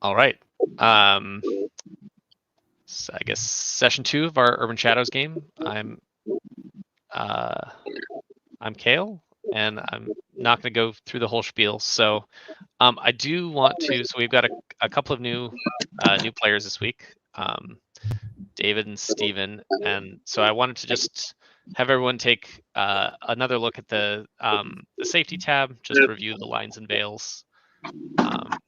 All right. So I guess session 2 of our Urban Shadows game. I'm Kale, and I'm not going to go through the whole spiel. So I do want to. So we've got a couple of new players this week, David and Steven, and so I wanted to just have everyone take another look at the safety tab, just review the lines and veils. I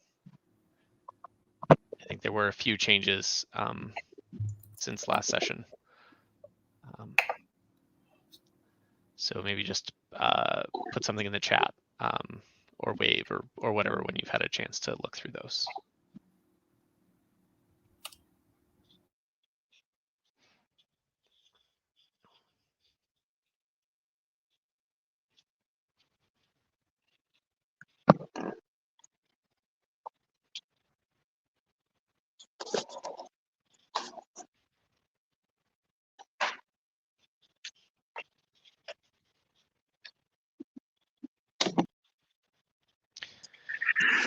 think there were a few changes since last session. So maybe just put something in the chat or wave or whatever when you've had a chance to look through those.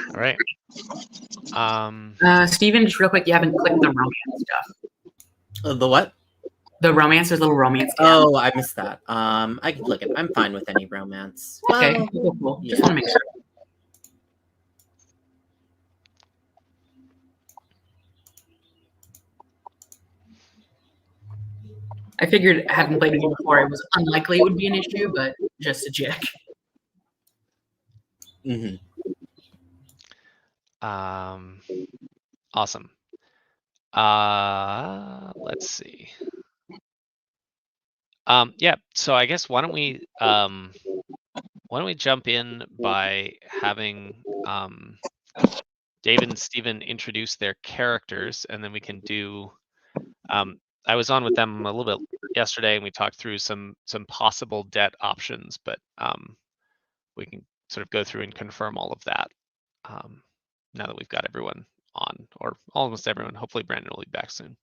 All right. Steven, just real quick, you haven't clicked the romance stuff. The what? The romance, there's a little romance tab. Oh, I missed that. I can click it. I'm fine with any romance. Okay, cool. Just want to make sure. I figured, having played the game before, it was unlikely it would be an issue, but just to check. Mm-hmm. Awesome. Let's see. Yeah. So I guess why don't we jump in by having David and Steven introduce their characters, and then we can do. I was on with them a little bit yesterday, and we talked through some possible debt options, but we can sort of go through and confirm all of that now that we've got everyone on, or almost everyone. Hopefully Brandon will be back soon.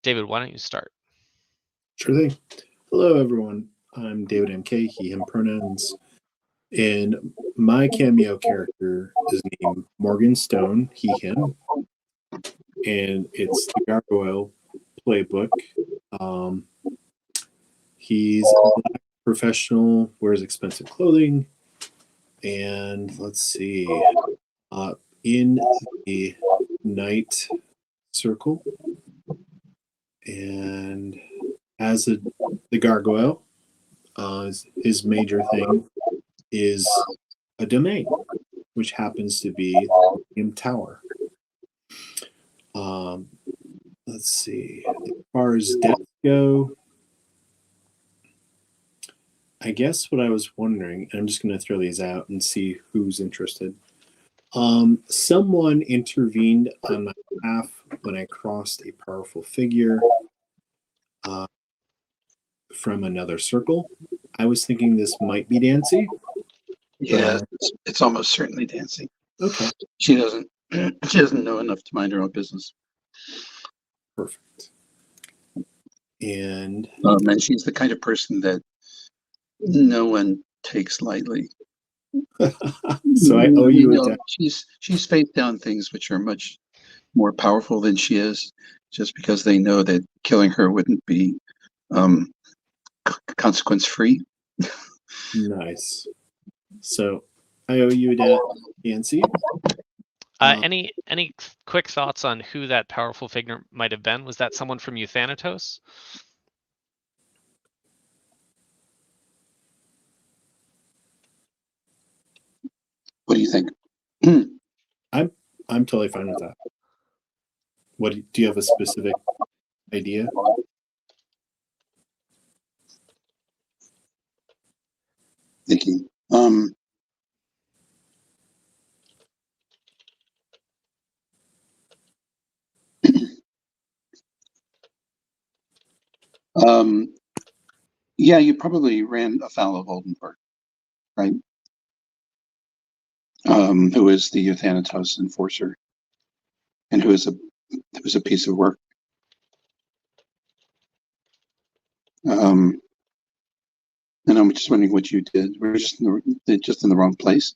David, why don't you start? Sure thing. Hello, everyone. I'm David MK, he, him pronouns. And my cameo character is named Morgan Stone, he, him. And it's the Gargoyle playbook. He's a black professional, wears expensive clothing. And let's see, in the night circle. And as the gargoyle, his major thing is a domain, which happens to be Millennium Tower. Let's see. As far as depth go, I guess what I was wondering, and I'm just going to throw these out and see who's interested. Someone intervened on my behalf when I crossed a powerful figure from another circle. I was thinking this might be Dancy. Yeah, it's almost certainly Dancy. Okay. She doesn't know enough to mind her own business. Perfect. And she's the kind of person that no one takes lightly. So I owe you a debt. She's faced down things which are much more powerful than she is, just because they know that killing her wouldn't be consequence free. Nice. So I owe you a debt, Nancy. Any quick thoughts on who that powerful figure might have been? Was that someone from Euthanatos? What do you think? I'm totally fine with that. What do you have a specific idea? Thinking. Yeah, you probably ran afoul of Oldenburg, right? Who is the Euthanatos enforcer, and who is a piece of work. And I'm just wondering what you did. We're just in the wrong place.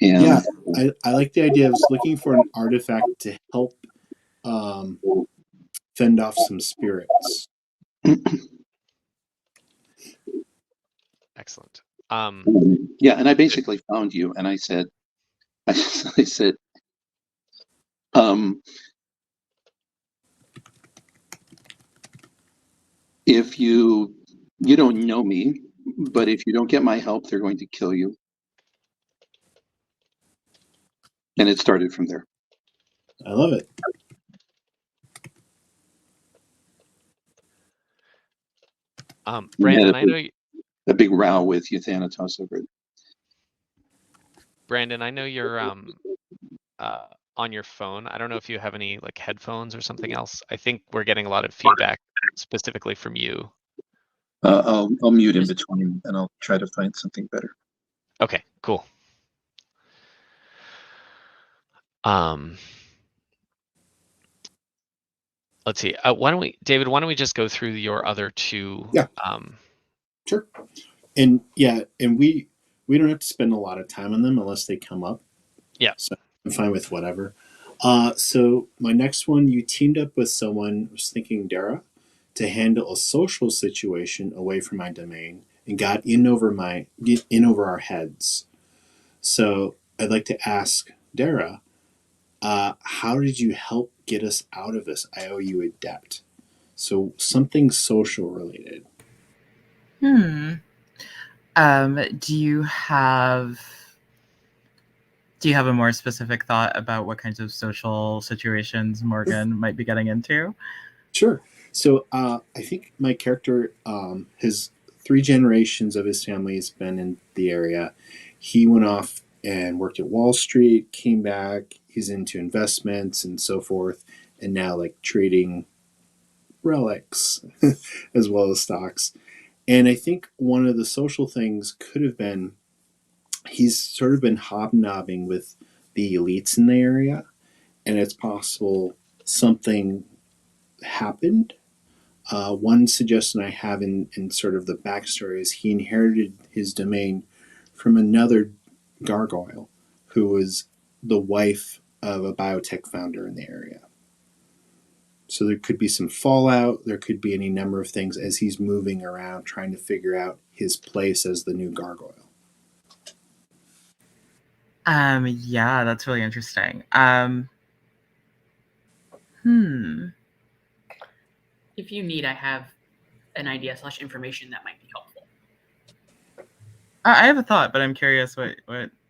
And Yeah, I like the idea of looking for an artifact to help fend off some spirits. Excellent. yeah, and I basically found you, and I said, I said, if you don't know me, but if you don't get my help, they're going to kill you. And it started from there. I love it. Brandon, I know a big row with Euthanatos over it. Brandon, I know you're on your phone. I don't know if you have any like headphones or something else. I think we're getting a lot of feedback specifically from you. I'll mute in between, and I'll try to find something better. Okay, cool. Let's see. David? Why don't we just go through your other two? Yeah. Sure. And yeah, and we don't have to spend a lot of time on them unless they come up. Yeah. So I'm fine with whatever. So my next one, you teamed up with someone, I was thinking Dara, to handle a social situation away from my domain and got in over our heads. So I'd like to ask Dara, how did you help get us out of this? I owe you a debt. So something social related. Do you have a more specific thought about what kinds of social situations Morgan might be getting into? Sure. So I think my character, his 3 generations of his family has been in the area. He went off and worked at Wall Street, came back. He's into investments and so forth, and now like trading relics as well as stocks. And I think one of the social things could have been he's sort of been hobnobbing with the elites in the area, and it's possible something happened. One suggestion I have in sort of the backstory is he inherited his domain from another gargoyle who was the wife of a biotech founder in the area. So there could be some fallout. There could be any number of things as he's moving around trying to figure out his place as the new gargoyle. Yeah, that's really interesting. If you need, I have an idea / information that might be helpful. I have a thought, but I'm curious what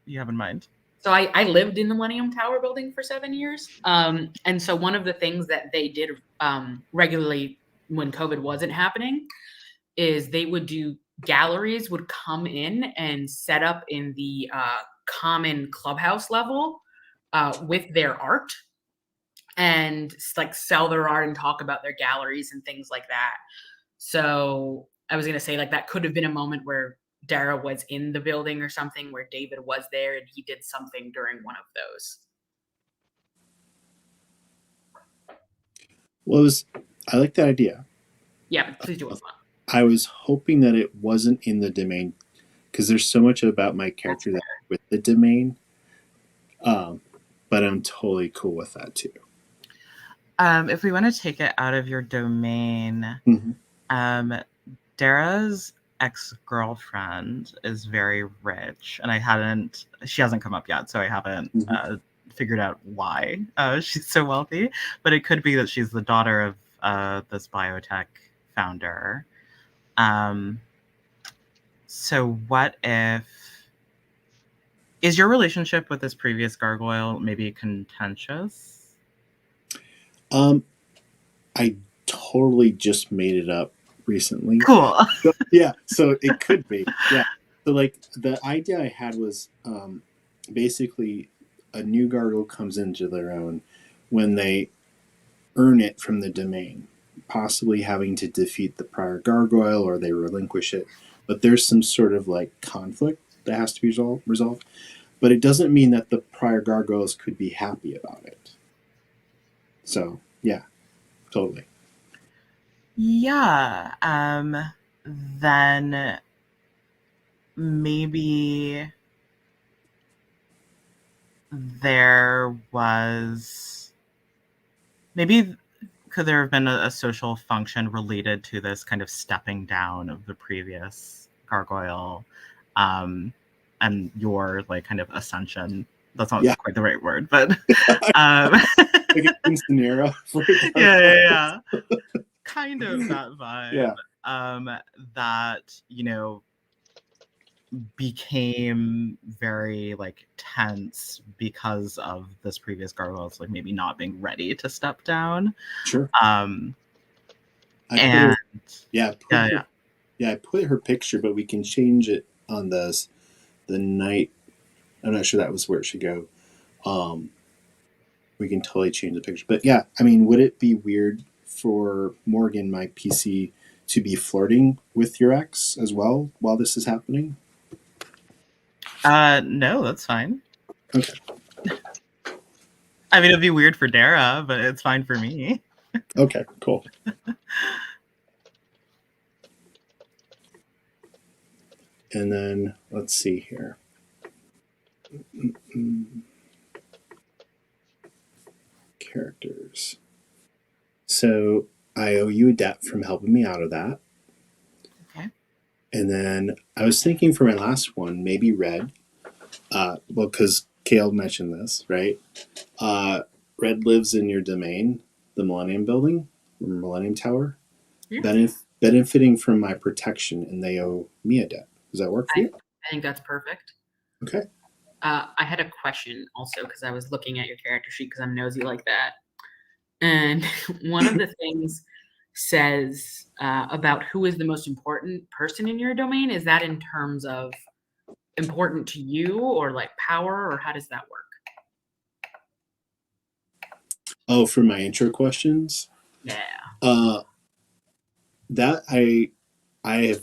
you have in mind. So I lived in the Millennium Tower building for 7 years. And so one of the things that they did regularly when COVID wasn't happening is they would do galleries would come in and set up in the common clubhouse level with their art and like sell their art and talk about their galleries and things like that. So I was going to say like that could have been a moment where Dara was in the building or something where David was there and he did something during one of those. Well, I like that idea. Yeah, please do it. I was hoping that it wasn't in the domain because there's so much about my character that with the domain. But I'm totally cool with that too. If we want to take it out of your domain, Dara's ex-girlfriend is very rich, and she hasn't come up yet, so I haven't figured out why she's so wealthy, but it could be that she's the daughter of this biotech founder. So what if, is your relationship with this previous gargoyle maybe contentious? I totally just made it up recently. Cool. So, yeah, so it could be. Yeah. So like the idea I had was basically a new gargoyle comes into their own when they earn it from the domain, possibly having to defeat the prior gargoyle or they relinquish it. But there's some sort of like conflict that has to be resolved. But it doesn't mean that the prior gargoyles could be happy about it. So yeah, totally. Yeah. Then maybe there was maybe could there have been a social function related to this kind of stepping down of the previous gargoyle, and your like kind of ascension? That's not Yeah. quite the right word, but Like a quinceanera for yeah. Kind of that vibe. Yeah. That, you know, became very like tense because of this previous gargoyle's like maybe not being ready to step down. Sure. Um I put and her, yeah, put yeah, her, yeah. yeah, I put her picture, but we can change it on the night. I'm not sure that was where it should go. We can totally change the picture. But yeah, I mean, would it be weird for Morgan, my PC, to be flirting with your ex as well while this is happening? No, that's fine. Okay. I mean, it'd be weird for Dara, but it's fine for me. Okay, cool. And then let's see here. Characters. So I owe you a debt from helping me out of that. Okay. And then I was thinking for my last one, maybe Red. Well, because Kale mentioned this, right? Red lives in your domain, the Millennium Building, or Millennium Tower, Yeah. benefiting from my protection, and they owe me a debt. Does that work for you? I think that's perfect. Okay. I had a question also because I was looking at your character sheet because I'm nosy like that. And one of the things says about who is the most important person in your domain. Is that in terms of important to you or like power, or how does that work? Oh, for my intro questions? Yeah. That I have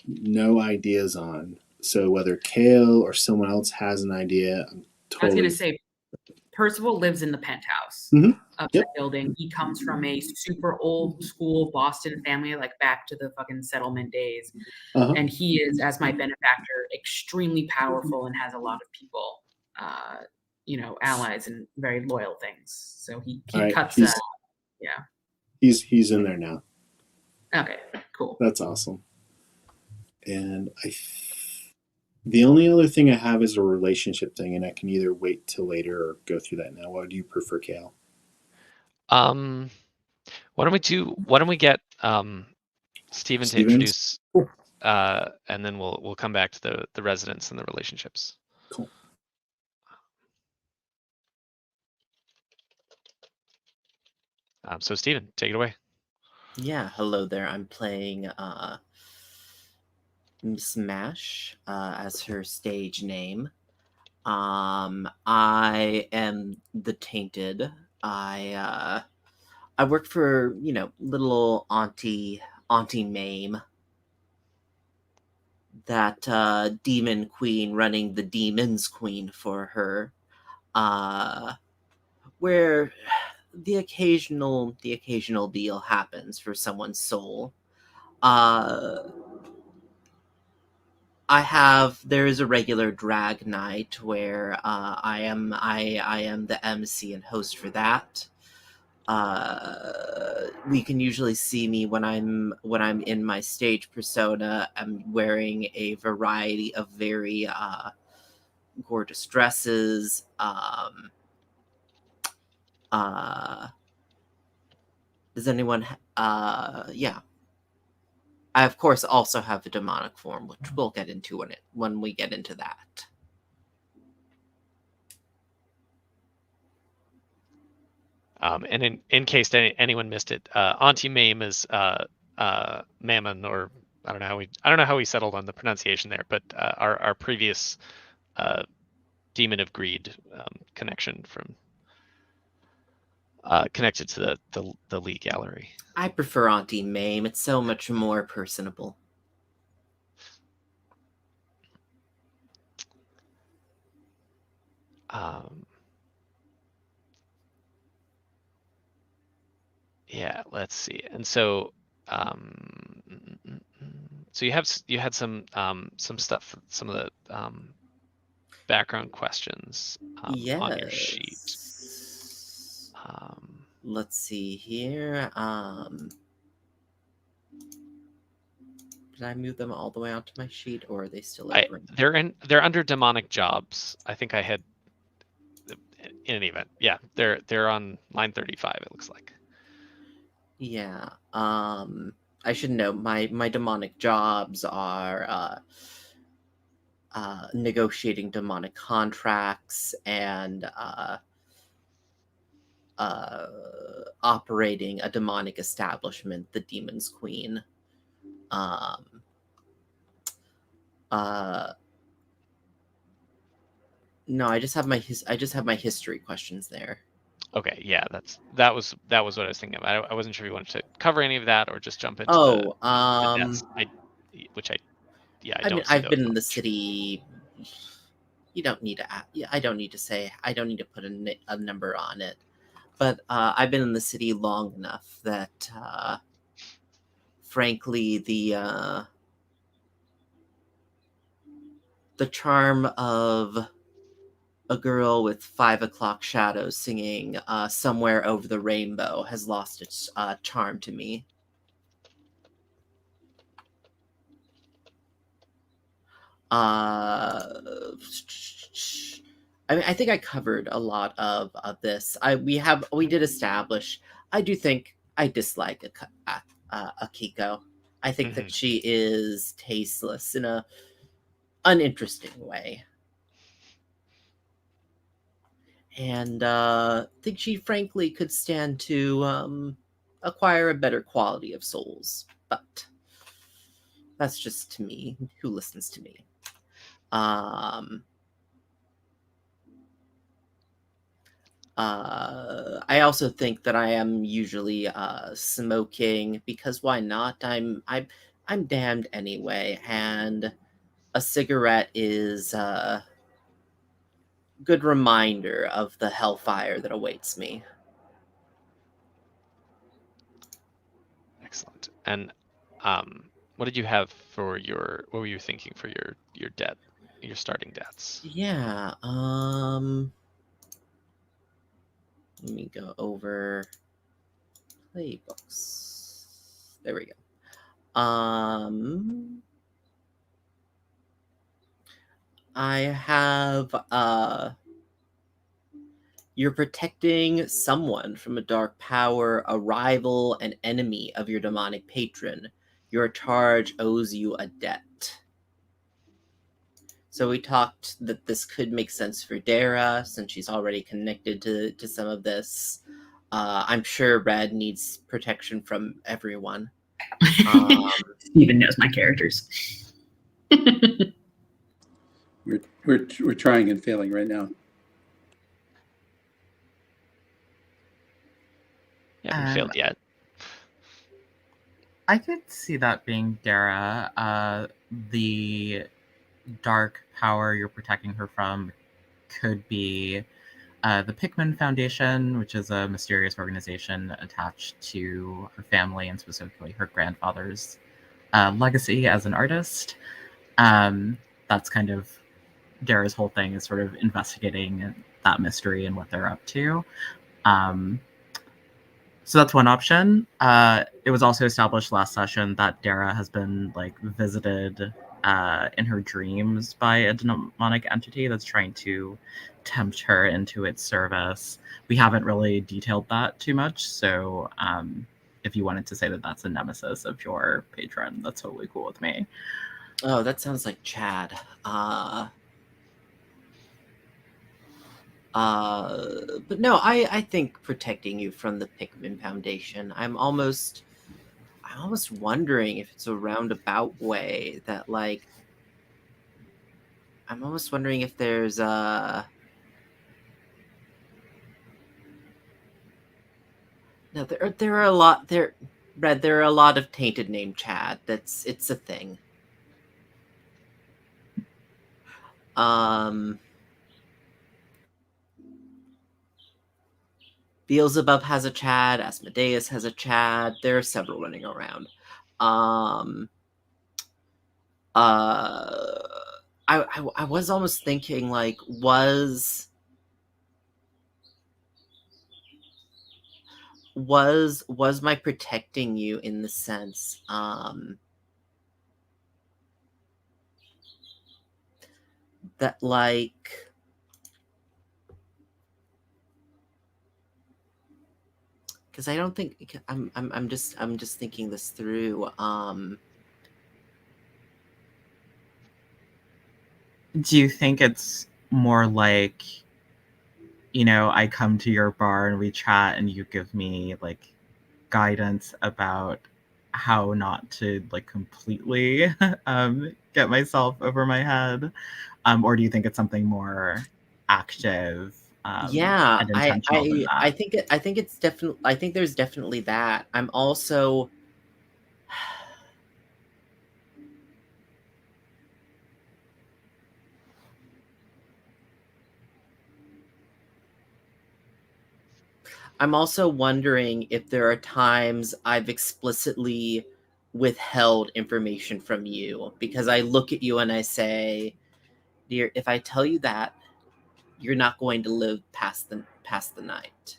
no ideas on. So whether Kale or someone else has an idea, I'm I was totally. gonna say Percival lives in the penthouse Mhm. of Yep. the building. He comes from a super old school Boston family, like back to the fucking settlement days. Uh-huh. And he is, as my benefactor, extremely powerful and has a lot of people, allies and very loyal things. So he All right. cuts. Yeah. He's in there now. Okay. Cool. That's awesome. And the only other thing I have is a relationship thing, and I can either wait till later or go through that now. What do you prefer, Kale? Why don't we get Steven to Stevens? introduce, Cool. and then we'll come back to the residents and the relationships. Cool. So Steven, take it away. Yeah, hello there. I'm playing Miss Mash as her stage name. I am the Tainted. I work for, little Auntie Mame, that demon queen running the Demon's Queen for her. Where the occasional deal happens for someone's soul. There is a regular drag night where I am the MC and host for that. We can usually see me when I'm in my stage persona. I'm wearing a variety of very gorgeous dresses. Does anyone? Yeah. I of course also have a demonic form, which we'll get into when we get into that. And in case anyone missed it, Auntie Mame is Mammon, or I don't know how we settled on the pronunciation there, but our previous demon of greed connection from connected to the Lee Gallery. I prefer Auntie Mame. It's so much more personable. Yeah, let's see. And so so you had some stuff, some of the background questions on your sheet. Yes. Um, Let's see here. Did I move them all the way onto my sheet, or are they still over? they're under demonic jobs. I think I had in any event. Yeah, they're on line 35. It looks like. Yeah. I should know my demonic jobs are negotiating demonic contracts and operating a demonic establishment, the Demon's Queen. No, I just have my history questions there. Okay, yeah, that was what I was thinking of. I wasn't sure if you wanted to cover any of that or just jump into Oh, the deaths. I I don't mean, see I've those been in the much. city. You don't need to. I don't need to say. I don't need to put a number on it. But I've been in the city long enough that, frankly, the charm of a girl with 5 o'clock shadows singing "Somewhere Over the Rainbow" has lost its charm to me. I mean, I think I covered a lot of this. We did establish. I do think I dislike Akiko. I think that she is tasteless in a uninteresting way, and think she frankly could stand to acquire a better quality of souls. But that's just to me. Who listens to me? I also think that I am usually smoking because why not? I'm damned anyway, and a cigarette is a good reminder of the hellfire that awaits me. Excellent. And what did you have for your? What were you thinking for your debt, your starting debts? Yeah. Let me go over playbooks. There we go. I have you're protecting someone from a dark power, a rival, an enemy of your demonic patron. Your charge owes you a debt. So we talked that this could make sense for Dara since she's already connected to some of this. I'm sure Red needs protection from everyone. Steven knows my characters. We're trying and failing right now. You haven't failed yet. I could see that being Dara. The dark power you're protecting her from could be the Pickman Foundation, which is a mysterious organization attached to her family and specifically her grandfather's legacy as an artist. That's kind of Dara's whole thing, is sort of investigating that mystery and what they're up to. So that's one option. It was also established last session that Dara has been visited in her dreams by a demonic entity that's trying to tempt her into its service. We haven't really detailed that too much, so if you wanted to say that that's a nemesis of your patron, that's totally cool with me. Oh, that sounds like Chad. But no, I think protecting you from the Pickman Foundation. I'm almost wondering if it's a roundabout way that I'm almost wondering if there's no, there are a lot there. Red, there are a lot of tainted name Chad. It's a thing. Beelzebub has a Chad. Asmodeus has a Chad. There are several running around. I was almost thinking like was my protecting you in the sense that like because I don't think I'm just thinking this through. Do you think it's more like, you know, I come to your bar and we chat and you give me like guidance about how not to like completely get myself over my head? Or do you think it's something more active Yeah, and intentional than I that? think it's definitely I think there's definitely that. I'm also wondering if there are times I've explicitly withheld information from you because I look at you and I say, "Dear, if I tell you that, you're not going to live past the night."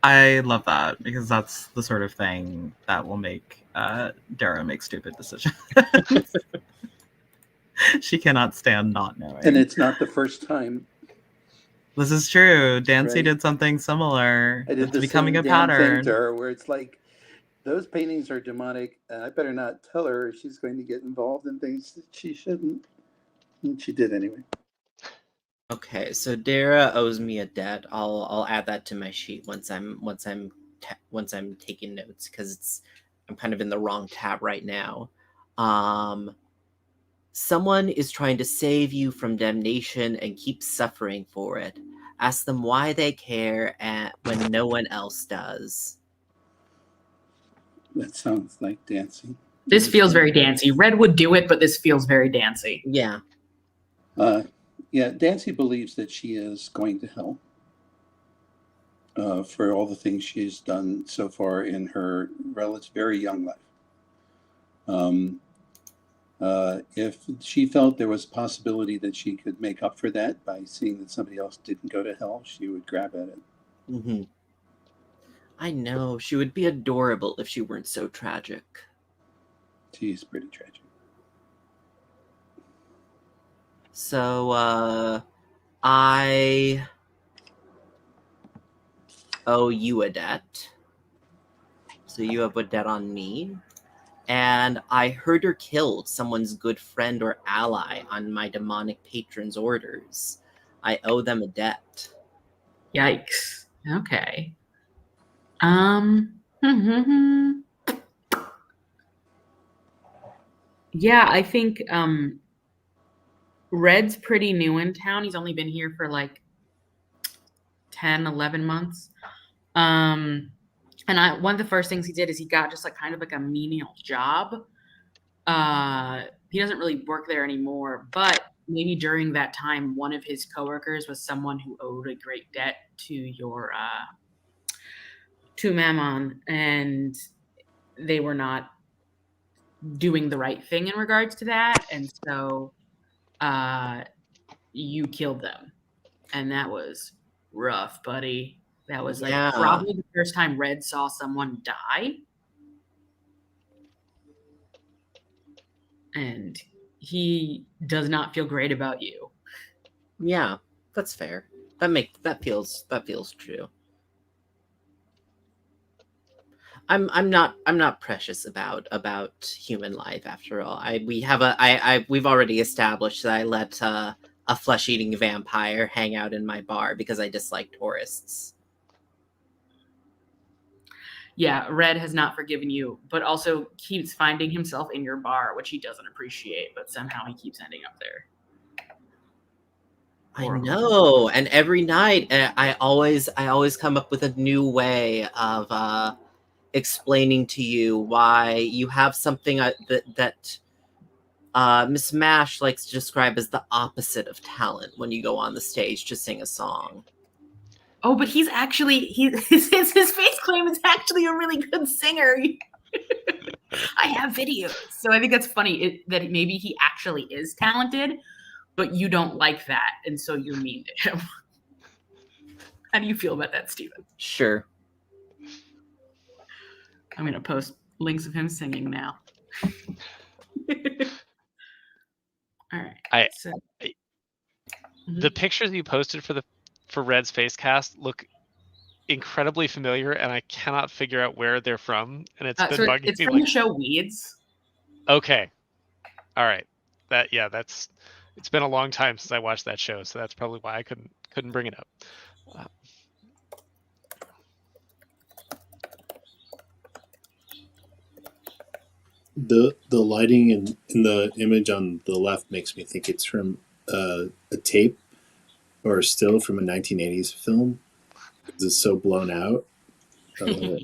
I love that because that's the sort of thing that will make Dara make stupid decisions. She cannot stand not knowing. And it's not the first time. This is true. Dancy Right. did something similar. I did It's the becoming same a damn thing pattern. to her, where it's like, those paintings are demonic, and I better not tell her, or she's going to get involved in things that she shouldn't. And she did anyway. Okay, so Dara owes me a debt. I'll add that to my sheet once I'm taking notes because I'm kind of in the wrong tab right now. Someone is trying to save you from damnation and keeps suffering for it. Ask them why they care when no one else does. That sounds like Dancy. This feels very Dancy. Red would do it, but this feels very Dancy. Yeah. Yeah, Dancy believes that she is going to hell for all the things she's done so far in her very young life. If she felt there was a possibility that she could make up for that by seeing that somebody else didn't go to hell, she would grab at it. Mm-hmm. I know. She would be adorable if she weren't so tragic. She's pretty tragic. So, I owe you a debt. So you have a debt on me. And I heard or killed someone's good friend or ally on my demonic patron's orders. I owe them a debt. Yikes. Okay. Yeah, I think Red's pretty new in town. He's only been here for like 10, 11 months. And one of the first things he did is he got just like kind of like a menial job. He doesn't really work there anymore, but maybe during that time, one of his coworkers was someone who owed a great debt to your to Mammon, and they were not doing the right thing in regards to that, and so you killed them, and that was rough, buddy. That was like probably the first time Red saw someone die. And he does not feel great about you. Yeah, that's fair. That feels true. I'm not precious about human life after all. We've already established that I let a flesh-eating vampire hang out in my bar because I dislike tourists. Yeah, Red has not forgiven you, but also keeps finding himself in your bar, which he doesn't appreciate, but somehow he keeps ending up there. I know, and every night I always come up with a new way of explaining to you why you have something that Miss Mash likes to describe as the opposite of talent when you go on the stage to sing a song. Oh, but he's actually his face claim is actually a really good singer. I have videos. So I think that's funny that maybe he actually is talented, but you don't like that, and so you're mean to him. How do you feel about that, Steven? Sure. I'm going to post links of him singing now. All right. The pictures you posted for Red's face cast look incredibly familiar, and I cannot figure out where they're from. And it's been bugging it's me. from the show Weeds. Okay, all right. It's been a long time since I watched that show, so that's probably why I couldn't bring it up. The lighting in the image on the left makes me think it's from a tape or a still from a 1980s film. It's so blown out. I love it.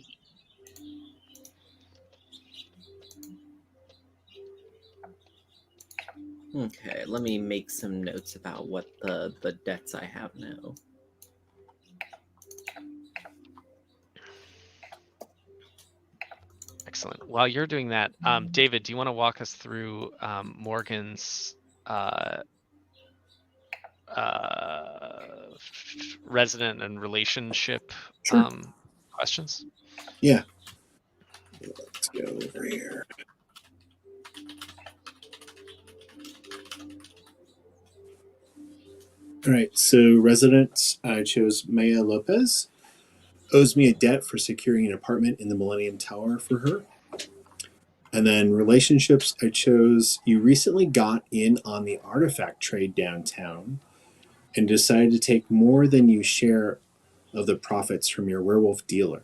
Okay, let me make some notes about what the debts I have now. Excellent. While you're doing that, David, do you want to walk us through Morgan's resident and relationship Sure. questions? Yeah. Let's go over here. All right, so residents, I chose Maya Lopez. Owes me a debt for securing an apartment in the Millennium Tower for her. And then relationships, I chose you recently got in on the artifact trade downtown and decided to take more than you share of the profits from your werewolf dealer.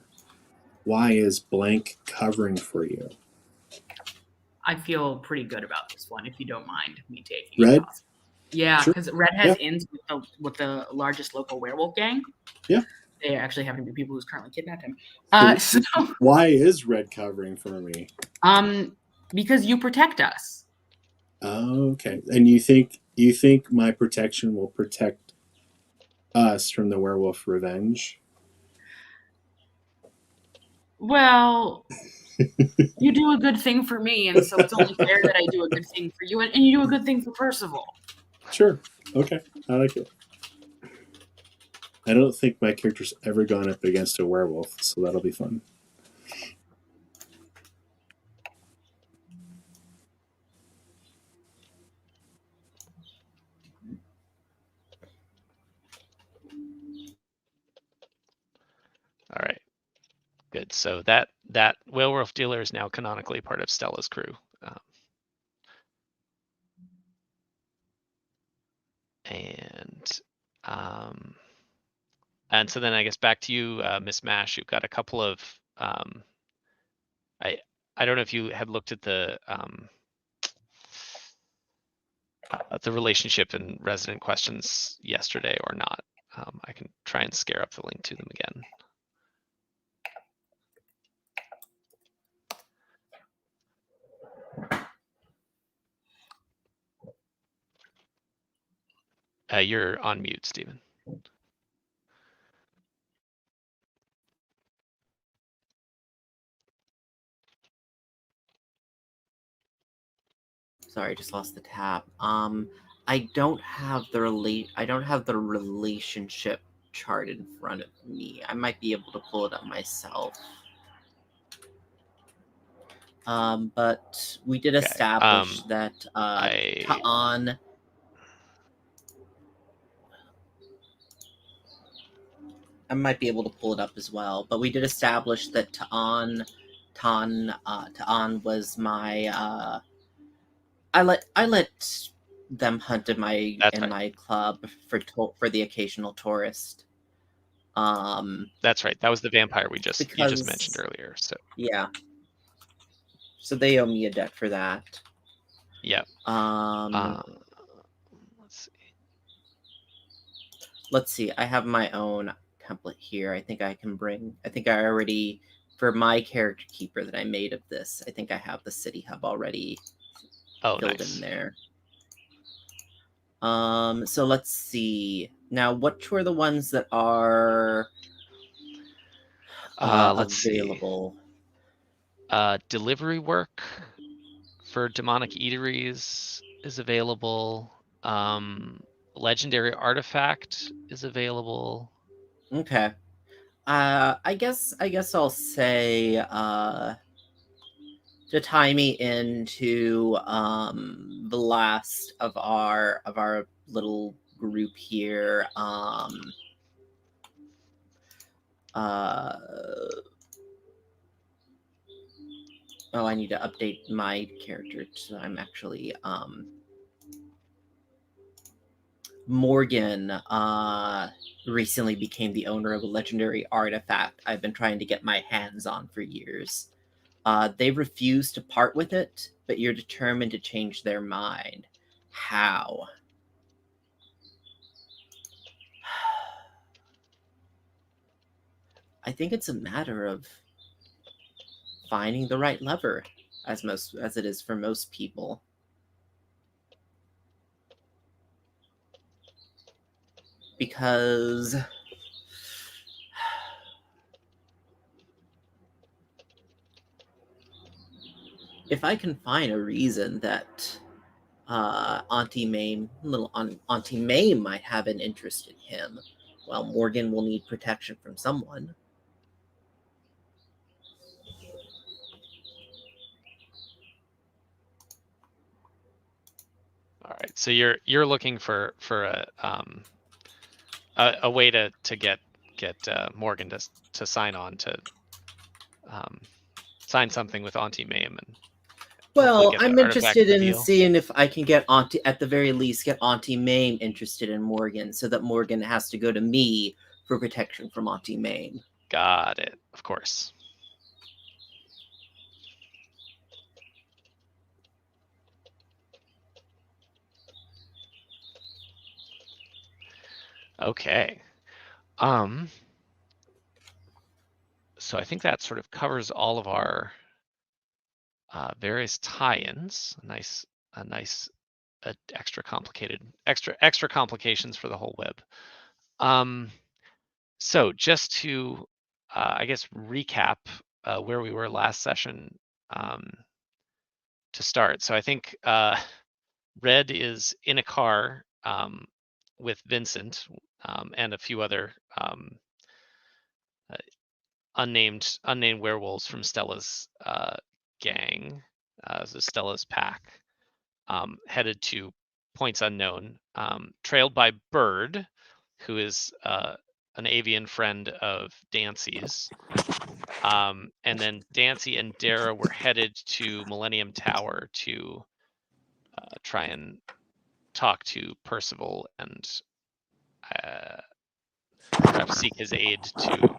Why is blank covering for you? I feel pretty good about this one, if you don't mind me taking Red? it. Yeah, Sure. because Red has ins with the largest local werewolf gang. Yeah. They actually happen to be people who's currently kidnapped him. So why is red covering for me? Because you protect us. Oh, okay. And you think my protection will protect us from the werewolf revenge? Well, you do a good thing for me, and so it's only fair that I do a good thing for you, and you do a good thing for Percival. Sure. Okay. I like it. I don't think my character's ever gone up against a werewolf, so that'll be fun. All right. Good. So that werewolf dealer is now canonically part of Stella's crew. And so then I guess back to you, Miss Mash. You've got a couple of I don't know if you had looked at the relationship and resident questions yesterday or not. I can try and scare up the link to them again. You're on mute, Stephen. Sorry, I just lost the tab. I don't have the relationship chart in front of me. I might be able to pull it up myself. But we did establish that Ta'an. I might be able to pull it up as well, but we did establish that Ta'an was my. I let them hunt in my club for the occasional tourist. That's right. That was the vampire you just mentioned earlier. So yeah. So they owe me a debt for that. Yeah. Let's see. I have my own template here. I think I already, for my character keeper that I made of this, I think I have the city hub already filled in there. So let's see. Now, which were the ones that are let's available? See. Delivery work for demonic eateries is available. Legendary artifact is available. Okay. I guess I'll say to tie me into the last of our little group here. Oh, I need to update my character so I'm actually Morgan recently became the owner of a legendary artifact I've been trying to get my hands on for years. They refuse to part with it, but you're determined to change their mind. How? I think it's a matter of finding the right lever, as it is for most people. Because if I can find a reason that Auntie May might have an interest in him, well, Morgan will need protection from someone. All right, so you're looking for a way to get Morgan to sign on to sign something with Auntie Mayhem and Well, get the I'm artifact interested in reveal. seeing if I can get Auntie, at the very least, get Auntie Mame interested in Morgan, so that Morgan has to go to me for protection from Auntie Mame. Got it. Of course. Okay. So I think that sort of covers all of our various tie-ins. A nice extra complications for the whole web. So just to I guess recap where we were last session to start. So I think Red is in a car with Vincent and a few other unnamed werewolves from Stella's gang, so Stella's pack, headed to points unknown, trailed by Bird, who is an avian friend of Dancy's. And then Dancy and Dara were headed to Millennium Tower to try and talk to Percival and perhaps seek his aid to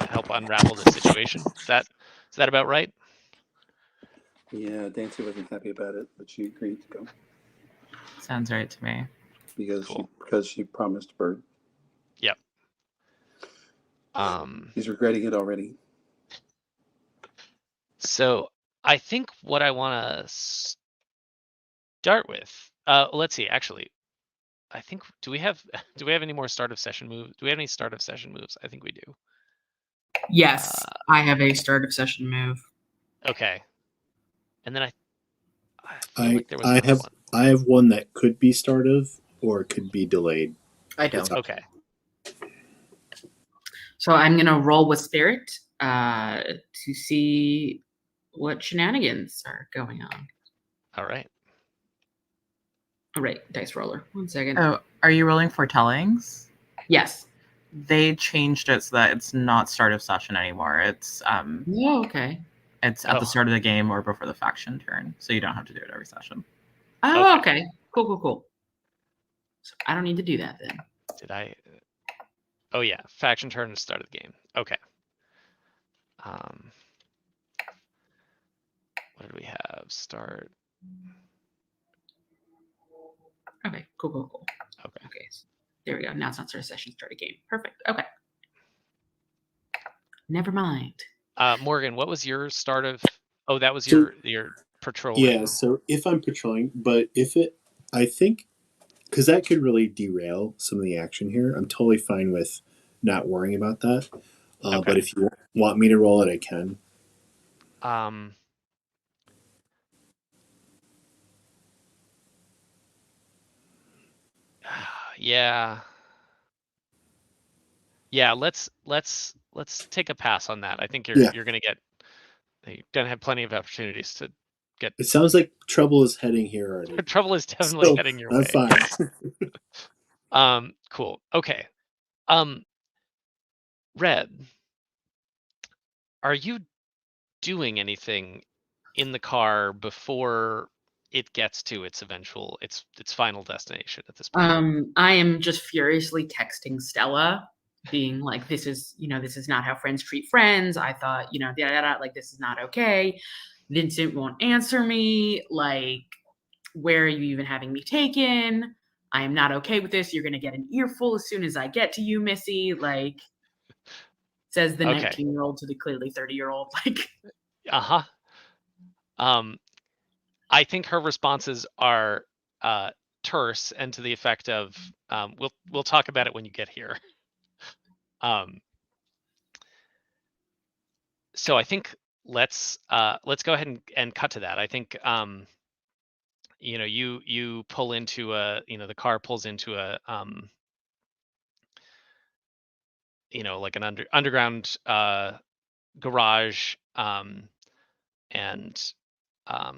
help unravel the situation. Is that about right? Yeah, Dancy wasn't happy about it, but she agreed to go Sounds right to me. because Cool. she promised Bird. Yep. He's regretting it already. So I think what I want to start with, let's see. Actually, I think do we have any more start of session moves? Do we have any start of session moves? I think we do. Yes, I have a start of session move. Okay. And then I feel like there was I have one. I have one that could be start of or it could be delayed. I don't. Okay. So I'm gonna roll with spirit to see what shenanigans are going on. All right. All right, dice roller. 1 second. Oh, are you rolling foretellings? Yes. They changed it so that it's not start of session anymore. It's Oh, okay. it's at Oh. the start of the game or before the faction turn, so you don't have to do it every session. Oh, okay. Cool. So I don't need to do that then. Did I? Oh yeah, faction turn to start of the game. Okay. What did we have? Start. Okay, cool. Okay. Okay, so there we go. Now it's not start a session, start a game. Perfect. Okay. Never mind. Morgan, what was your start of? Oh, that was So- your patrol. Yeah, so if I'm patrolling, but I think, because that could really derail some of the action here, I'm totally fine with not worrying about that. Okay. But if you want me to roll it, I can. Um, yeah. Yeah, let's take a pass on that. I think Yeah. you're gonna have plenty of opportunities to get It sounds like trouble is heading here already. trouble is definitely So heading your I'm way. fine. Cool. Okay. Red, are you doing anything in the car before it gets to its final destination at this point? I am just furiously texting Stella, being like, this is not how friends treat friends. I thought, like, this is not okay. Vincent won't answer me. Like, where are you even having me taken? I am not okay with this. You're going to get an earful as soon as I get to you, Missy. Like, says the Okay. 19-year-old to the clearly 30-year-old. Like, Uh-huh. I think her responses are terse and to the effect of, we'll talk about it when you get here. So I think let's go ahead and cut to that. I think you pull into the car pulls into a like an underground garage, and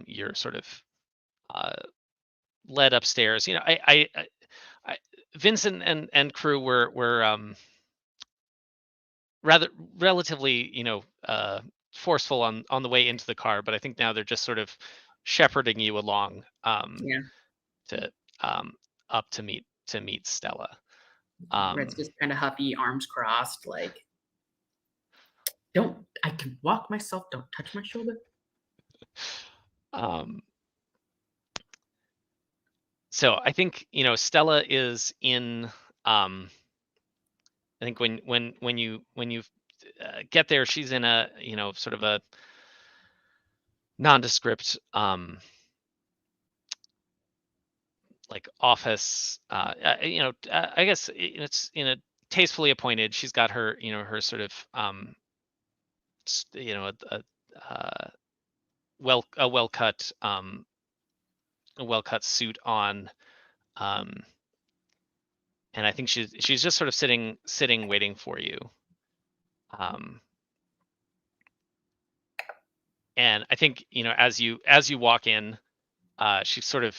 you're sort of led upstairs. I Vincent and crew were relatively forceful on the way into the car, but I think now they're just sort of shepherding you along yeah, to up to meet Stella. Red's just kind of huffy, arms crossed, like, I can walk myself, don't touch my shoulder. So I think Stella is in. I think when you get there, she's in a sort of a nondescript like office. I guess it's in a tastefully appointed. She's got her her sort of a well cut suit on, and I think she's just sort of sitting waiting for you. And I think as you walk in, she sort of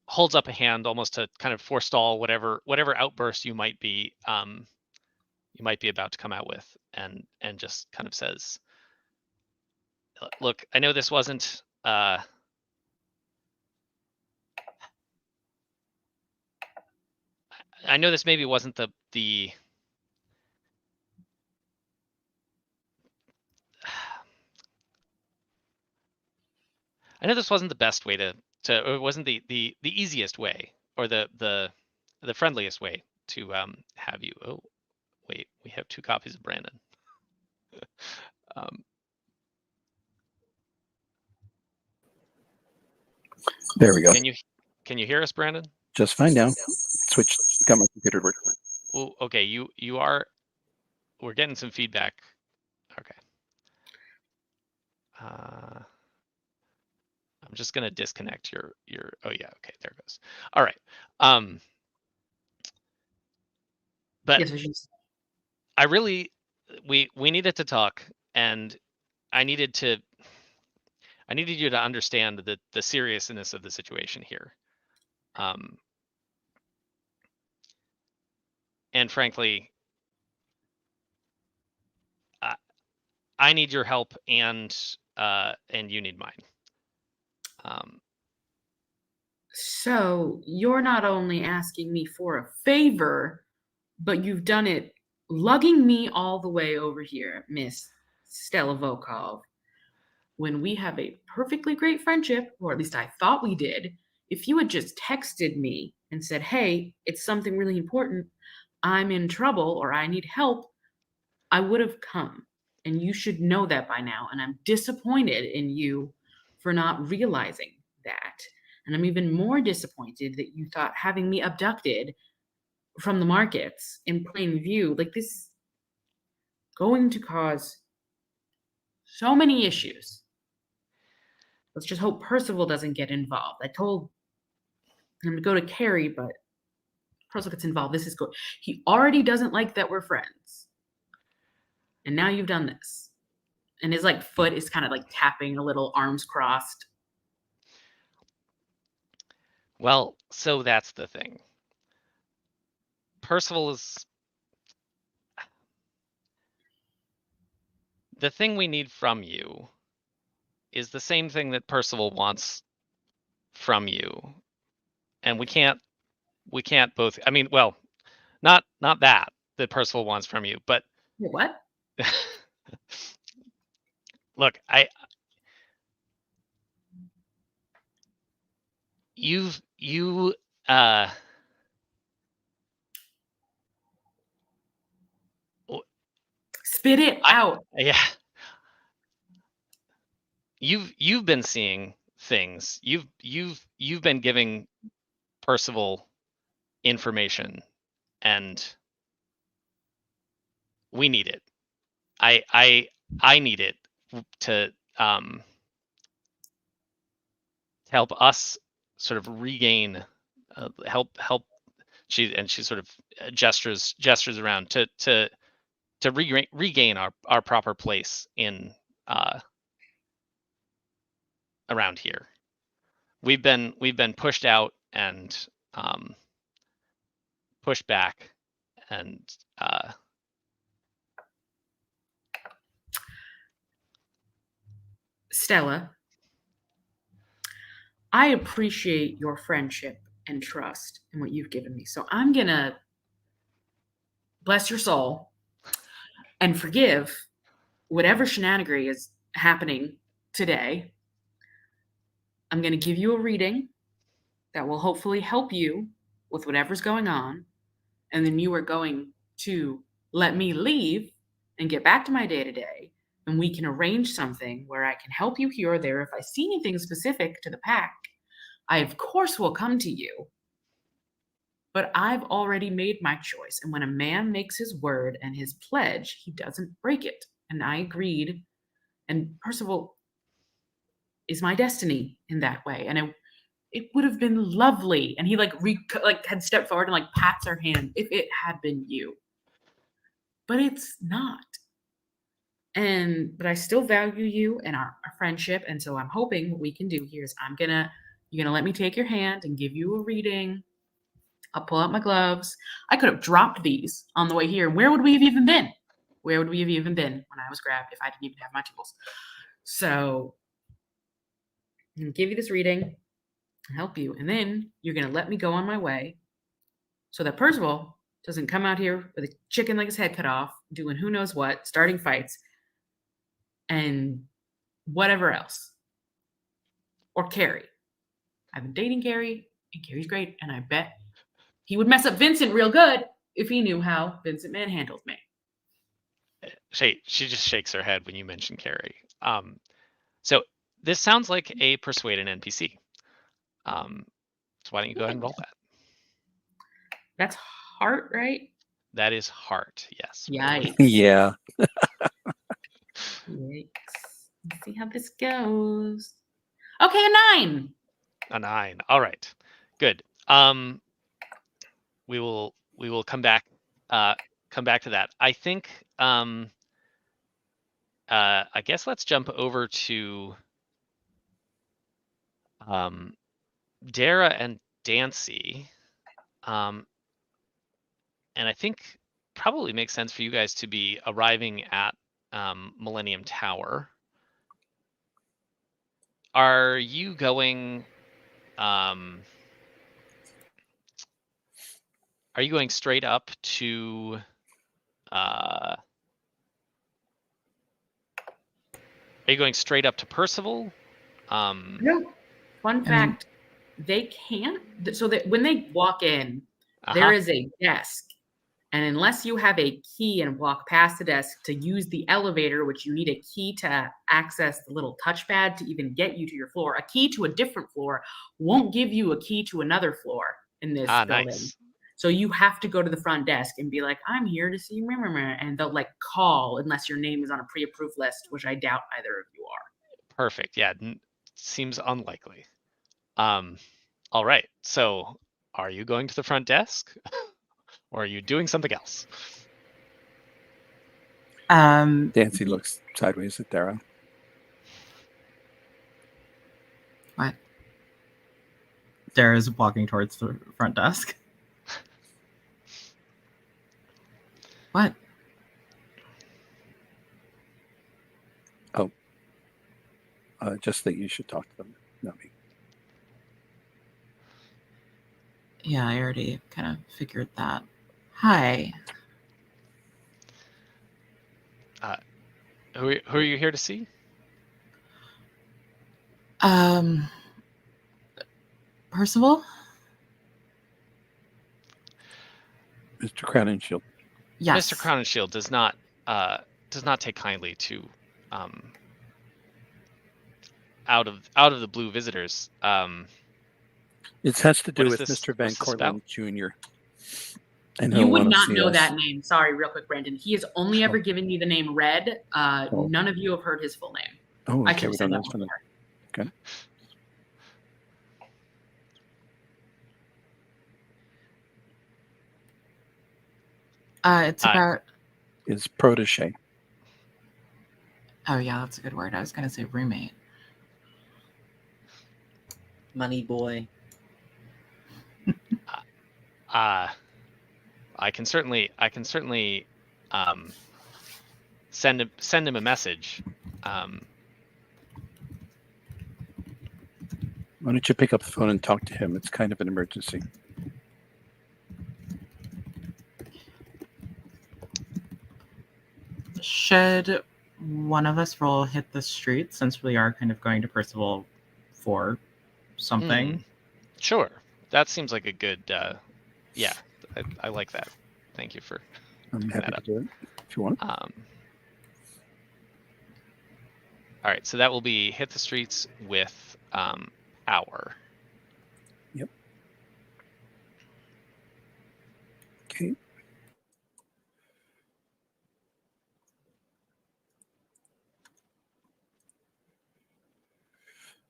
holds up a hand almost to kind of forestall whatever outburst you might be about to come out with, and just kind of says, look, I know this wasn't I know this maybe wasn't the I know this wasn't the best way or it wasn't the easiest way or the friendliest way to have you. Oh, wait, we have 2 copies of Brandon. There we go. Can you hear us, Brandon? Just fine now. Switch. Got my computer to work. Oh, okay. We're getting some feedback. Okay. I'm just gonna disconnect your. Oh yeah. Okay. There it goes. All right. But Yes, I really we needed to talk, and I needed you to understand the seriousness of the situation here. And frankly, I need your help, and you need mine. So you're not only asking me for a favor, but you've done it lugging me all the way over here, Miss Stella Volkov. When we have a perfectly great friendship, or at least I thought we did, if you had just texted me and said, hey, it's something really important, I'm in trouble or I need help, I would have come. And you should know that by now. And I'm disappointed in you for not realizing that. And I'm even more disappointed that you thought having me abducted from the markets in plain view, like, this is going to cause so many issues Let's just hope Percival doesn't get involved. I told him to go to Carrie, but Percival gets involved. This is good. He already doesn't like that we're friends. And now you've done this. And his like foot is kind of like tapping a little, arms crossed. Well, so that's the thing. Percival is the thing we need from you is the same thing that Percival wants from you. And we can't both, I mean, well, not that Percival wants from you, but Wait, what? look, you Spit it out. yeah. You've been seeing things. You've been giving Percival information, and we need it. I need it to help us sort of regain help. She sort of gestures around to regain our proper place in around here. We've been pushed out and pushed back, and Stella, I appreciate your friendship and trust in what you've given me. So I'm going to bless your soul and forgive whatever shenanigery is happening today. I'm going to give you a reading that will hopefully help you with whatever's going on. And then you are going to let me leave and get back to my day-to-day. And we can arrange something where I can help you here or there. If I see anything specific to the pack, I, of course, will come to you. But I've already made my choice. And when a man makes his word and his pledge, he doesn't break it. And I agreed. And Percival is my destiny in that way. And it would have been lovely. And he had stepped forward and like pats her hand if it had been you. But it's not. But I still value you and our friendship. And so I'm hoping what we can do here is you're going to let me take your hand and give you a reading. I'll pull out my gloves. I could have dropped these on the way here. Where would we have even been? Where would we have even been when I was grabbed if I didn't even have my tools? So I'm going to give you this reading and help you. And then you're going to let me go on my way so that Percival doesn't come out here with a chicken like his head cut off, doing who knows what, starting fights, and whatever else. Or Carrie. I've been dating Carrie, and Carrie's great, and I bet he would mess up Vincent real good if he knew how Vincent manhandled me. she just shakes her head when you mention Carrie. So this sounds like a persuade an NPC. So why don't you go ahead and roll that? That's heart, right? That is heart, yes. Yikes. Yeah. Yikes. Let's see how this goes. Okay, a 9. A 9. All right. Good. We will come back to that. I think I guess let's jump over to Dara and Dancy. And I think probably makes sense for you guys to be arriving at Millennium Tower. Are you going straight up to Percival? No. Fun fact, they can't. So that when they walk in, Uh-huh. there is a desk. And unless you have a key and walk past the desk to use the elevator, which you need a key to access the little touchpad to even get you to your floor, a key to a different floor won't give you a key to another floor in this building. Nice. So you have to go to the front desk and be like, I'm here to see and they'll like call unless your name is on a pre-approved list, which I doubt either of you are. Perfect. Yeah. seems unlikely. All right. So, are you going to the front desk, or are you doing something else? Dancy looks sideways at Dara. What? Dara's walking towards the front desk. What? Just that you should talk to them, not me. Yeah, I already kind of figured that. Hi. Who are you here to see? Percival? Mr. Crowninshield. Yes. Mr. Crowninshield does not take kindly to out of the blue visitors. It has to do What is with this- Mr. Van what's this about? Cortlandt Jr. And You he'll would wanna not see know us. that name. Sorry, real quick, Brandon. He has only ever given you the name Red. Oh. None of you have heard his full name. Oh, I okay, should we have said don't know that his full name. before. Okay. It's Hi. about. His protege. Oh, yeah, that's a good word. I was going to say roommate. Money boy. I can certainly send him a message. Why don't you pick up the phone and talk to him? It's kind of an emergency. Should one of us roll hit the street since we are kind of going to Percival for something? Sure, that seems like a good. Yeah, I like that. Thank you for. I'm happy that to do it if you want. All right, so that will be hit the streets with hour. Yep. Okay.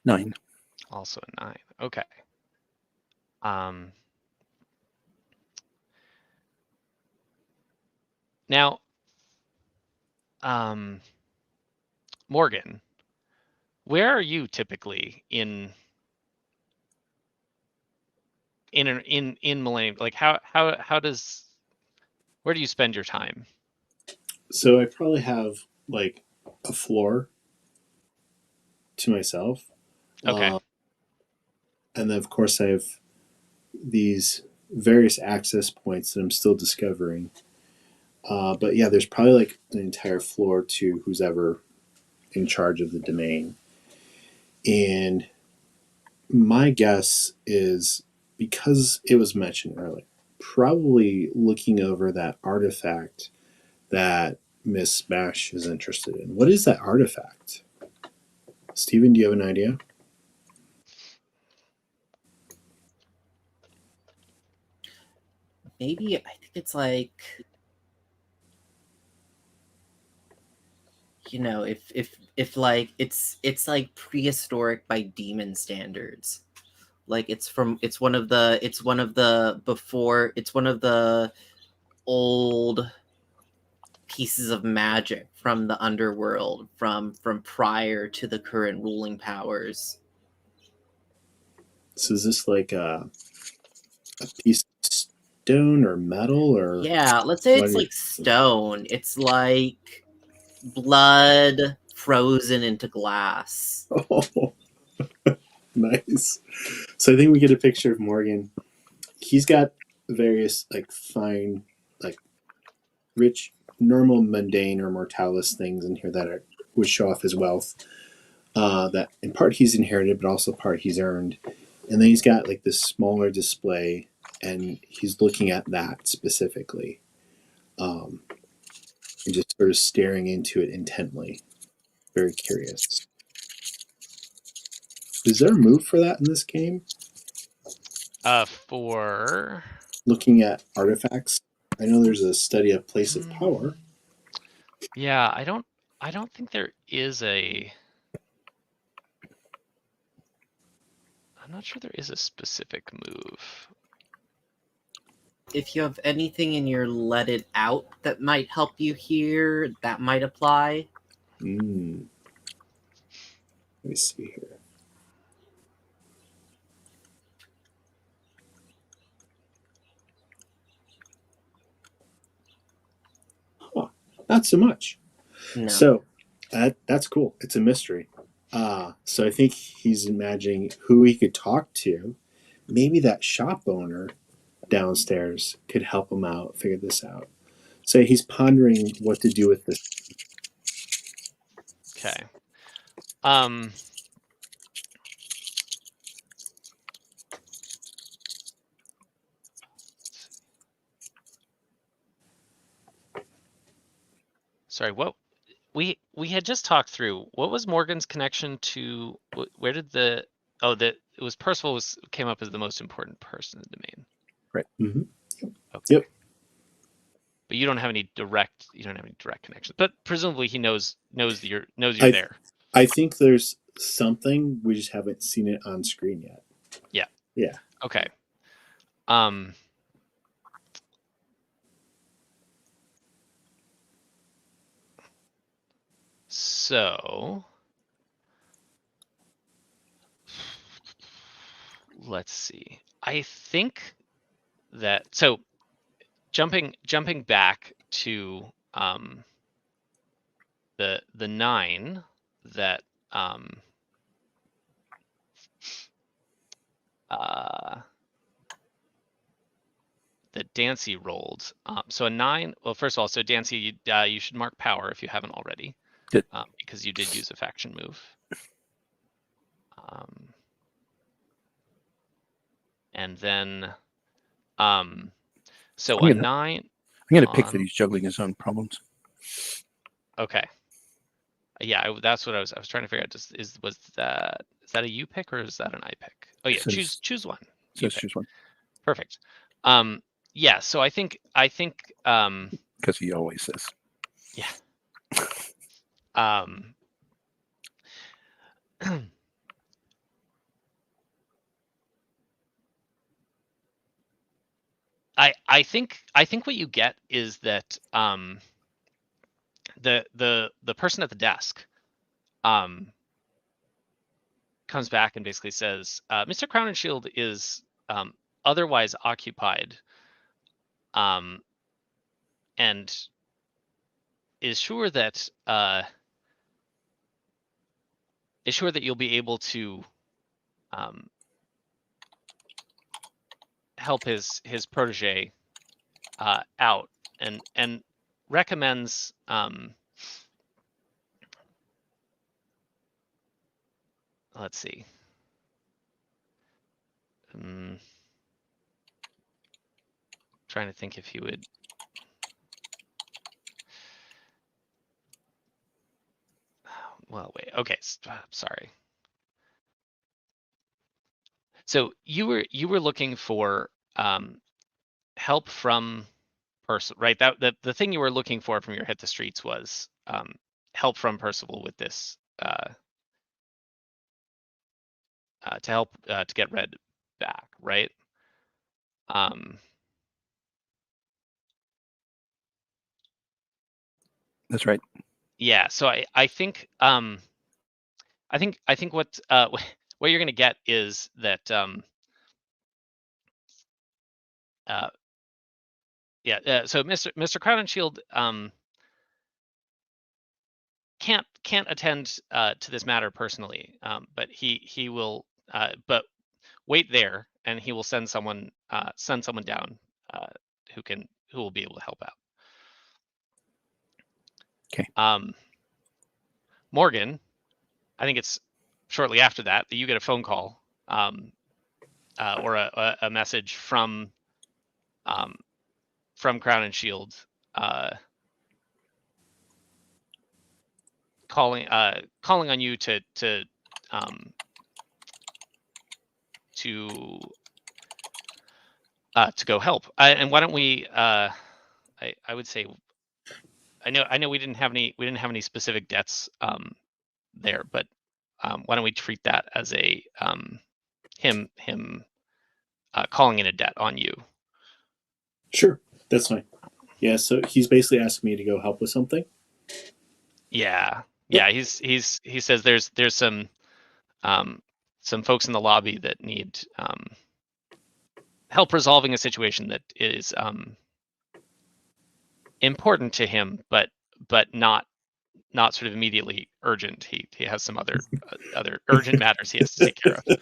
Nine. Also a 9. Okay. Now, Morgan, where are you typically in Millennium? Like, how does where do you spend your time? So I probably have like a floor to myself. Okay. And then, of course, I have these various access points that I'm still discovering. But yeah, there's probably like an entire floor to who's ever in charge of the domain. And my guess is, because it was mentioned earlier, probably looking over that artifact that Miss Smash is interested in. What is that artifact? Steven, do you have an idea? Maybe I think it's like, you know, if like it's like prehistoric by demon standards. Like it's one of the old pieces of magic from the underworld from prior to the current ruling powers. So is this like a piece of stone or metal or? Yeah, let's say what it's are- like stone. It's like blood frozen into glass. Oh, nice. So I think we get a picture of Morgan. He's got various like fine, like rich, normal, mundane or mortalis things in here that would show off his wealth. That in part he's inherited, but also part he's earned. And then he's got like this smaller display, and he's looking at that specifically, and just sort of staring into it intently, very curious. Is there a move for that in this game? For Looking at artifacts, I know there's a study of place of power. yeah, I don't think there is a. not sure there is a specific move. If you have anything in your let it out that might help you here, that might apply. Let me see here. Huh, not so much. No. So that's cool. It's a mystery. So I think he's imagining who he could talk to. Maybe that shop owner downstairs could help him out, figure this out. So he's pondering what to do with this. Okay. Sorry, what we had just talked through. What was Morgan's connection to? Where did the that it was Percival came up as the most important person in the domain. Right. Mm-hmm. Okay. Yep. But you don't have any direct connections. But presumably he knows you're I- there. I think there's something, we just haven't seen it on screen yet. Yeah. Yeah. Okay. So let's see. I think that jumping back to the 9 that that Dancy rolled. So a 9. Well, first of all, so Dancy, you should mark power if you haven't already, Good. because you did use a faction move. And then, so I'm a gonna- 9. I'm going to pick that he's juggling his own problems. Okay. Yeah, that's what I was trying to figure out. Is that a you pick or is that an I pick? Oh yeah, Says- choose one. You Says pick. choose one Perfect. Yeah. So I think because he always says. yeah. I think what you get is that the person at the desk comes back and basically says, Mr. Crown and Shield is otherwise occupied, and is sure that you'll be able to help his protege out, and recommends let's see. Trying to think if he would. Well, wait. Okay, sorry. So you were looking for help from Percival, right? That the thing you were looking for from your hit the streets was help from Percival with this to help to get Red back, right? That's right. Yeah. So I think what what you're gonna get is that yeah. So Mr. Crown and Shield can't attend to this matter personally, but he will but wait there, and he will send someone down who will be able to help out. Okay. Morgan, I think it's shortly after that you get a phone call or a message from Crown and Shield calling on you to go help. And why don't we? I would say, I know we didn't have any specific debts there, but why don't we treat that as a him calling in a debt on you. Sure, that's fine. Yeah, so he's basically asking me to go help with something. Yeah. He says there's some folks in the lobby that need help resolving a situation that is important to him, but not sort of immediately urgent. He has some other urgent matters he has to take care of.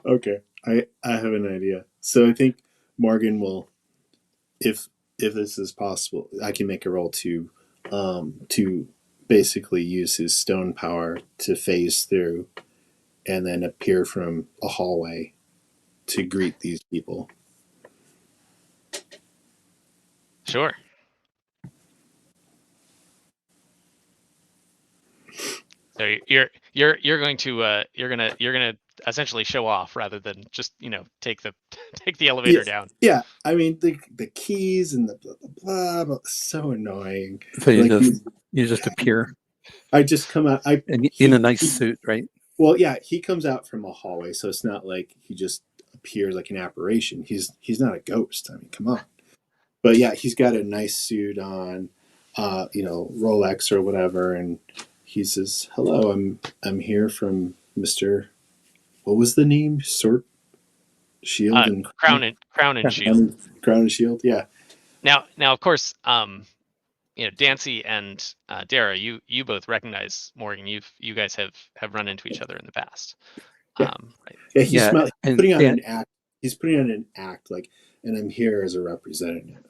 Okay, I have an idea. So I think Morgan will, if this is possible, I can make a roll to basically use his stone power to phase through and then appear from a hallway to greet these people. Sure. So you're going to essentially show off rather than just take the elevator down. Yeah, I mean the keys and the blah blah blah, so annoying. So you just appear. I just come out. In a nice suit, right? Well, yeah, he comes out from a hallway, so it's not like he just appears like an apparition. He's not a ghost. I mean, come on. But yeah, he's got a nice suit on, Rolex or whatever, and he says, "Hello, I'm here from Mr. What was the name? Sword, Shield, and Crown and Shield. Crown and Shield. Yeah. Now, of course, Dancy and Dara, you both recognize Morgan. You guys have run into each other in the past. Yeah. Right. Yeah, he's putting on Dan- an act. He's putting on an act, like, and I'm here as a representative.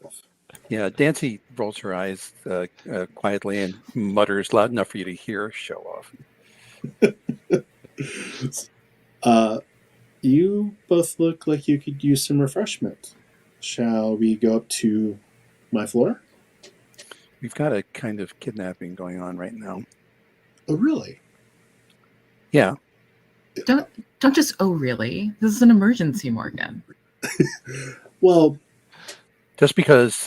Yeah, Dancy rolls her eyes quietly and mutters loud enough for you to hear. Show off. You both look like you could use some refreshment. Shall we go up to my floor? We've got a kind of kidnapping going on right now. Oh, really? Yeah. Don't just, oh really? This is an emergency, Morgan. Well, Just because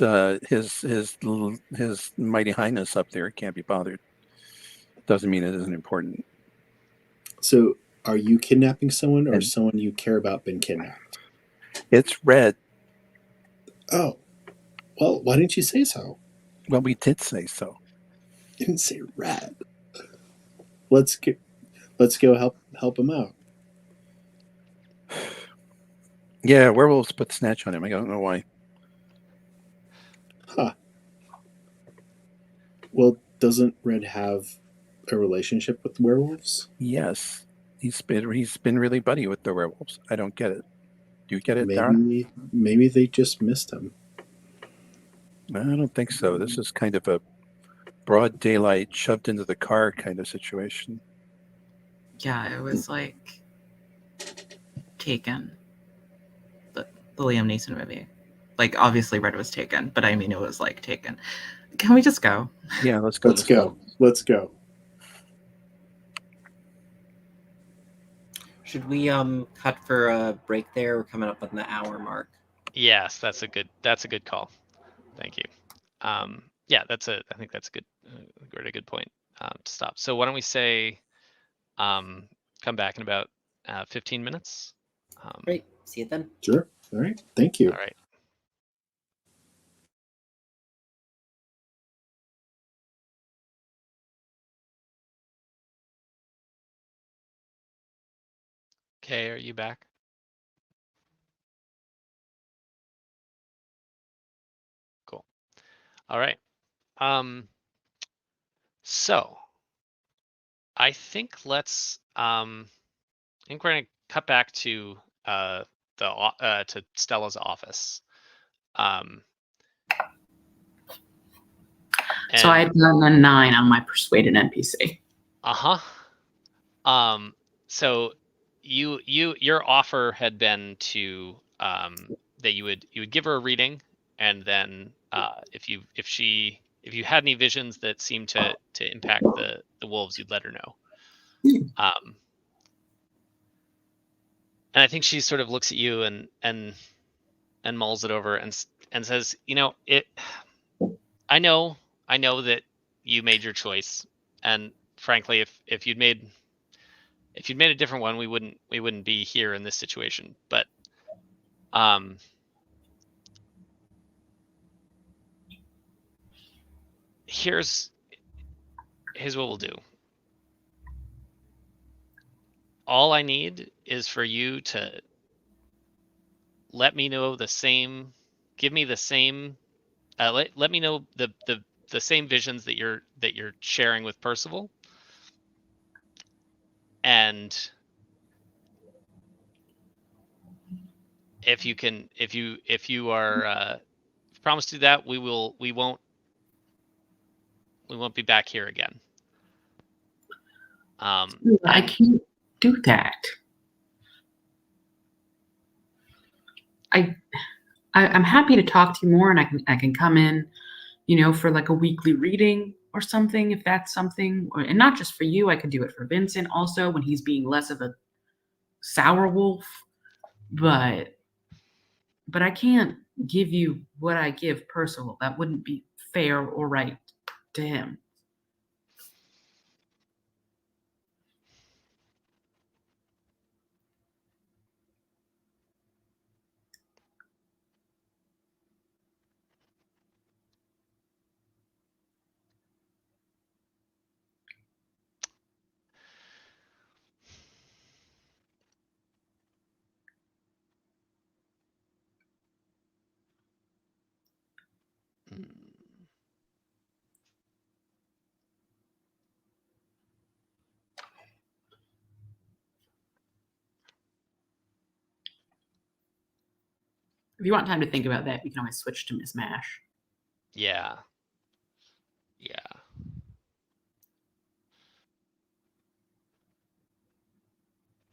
his mighty highness up there can't be bothered doesn't mean it isn't important. so are you kidnapping someone, or someone you care about been kidnapped? It's red. Oh, well, why didn't you say so? Well, we did say so. You didn't say red. Let's go help him out. Yeah, werewolves put snatch on him. I don't know why. Huh. Well, doesn't Red have a relationship with werewolves? Yes, he's been really buddy with the werewolves. I don't get it. Do you get it, Dara? Maybe they just missed him. I don't think so. This is kind of a broad daylight, shoved into the car kind of situation. Yeah, it was like Taken. The Liam Neeson movie. Like, obviously Red was taken, but I mean it was like Taken. Can we just go? Yeah, let's go. Let's go. Should we cut for a break there? We're coming up on the hour mark. Yes, that's a good call. Thank you. Yeah, I think that's a good point to stop. So why don't we say come back in about 15 minutes? Great. See you then. Sure. All right. Thank you. All right. Okay, are you back? Cool. All right. So I think we're gonna cut back to to Stella's office. So I had done a 9 on my persuaded NPC. So your offer had been to that you would give her a reading, and then if you had any visions that seemed to impact the wolves, you'd let her know. And I think she sort of looks at you and mulls it over and says, I know that you made your choice, and frankly, if if you'd made a different one, we wouldn't be here in this situation. But here's what we'll do. All I need is for you to let me know the same, give me the same, let me know the same visions that you're sharing with Percival. And if you are promise to do that, we won't be back here again. I can't do that. I'm happy to talk to you more, and I can come in, for like a weekly reading or something, if that's something, and not just for you. I could do it for Vincent also when he's being less of a sour wolf, but I can't give you what I give Percival. That wouldn't be fair or right to him. If you want time to think about that, you can always switch to Miss Mash. Yeah.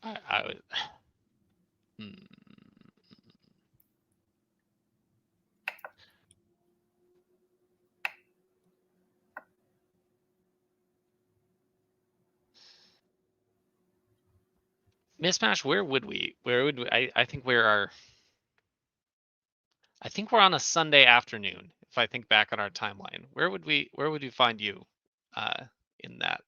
I would. Mismatch. Where would we? I think I think we're on a Sunday afternoon. If I think back on our timeline, where would we find you in that?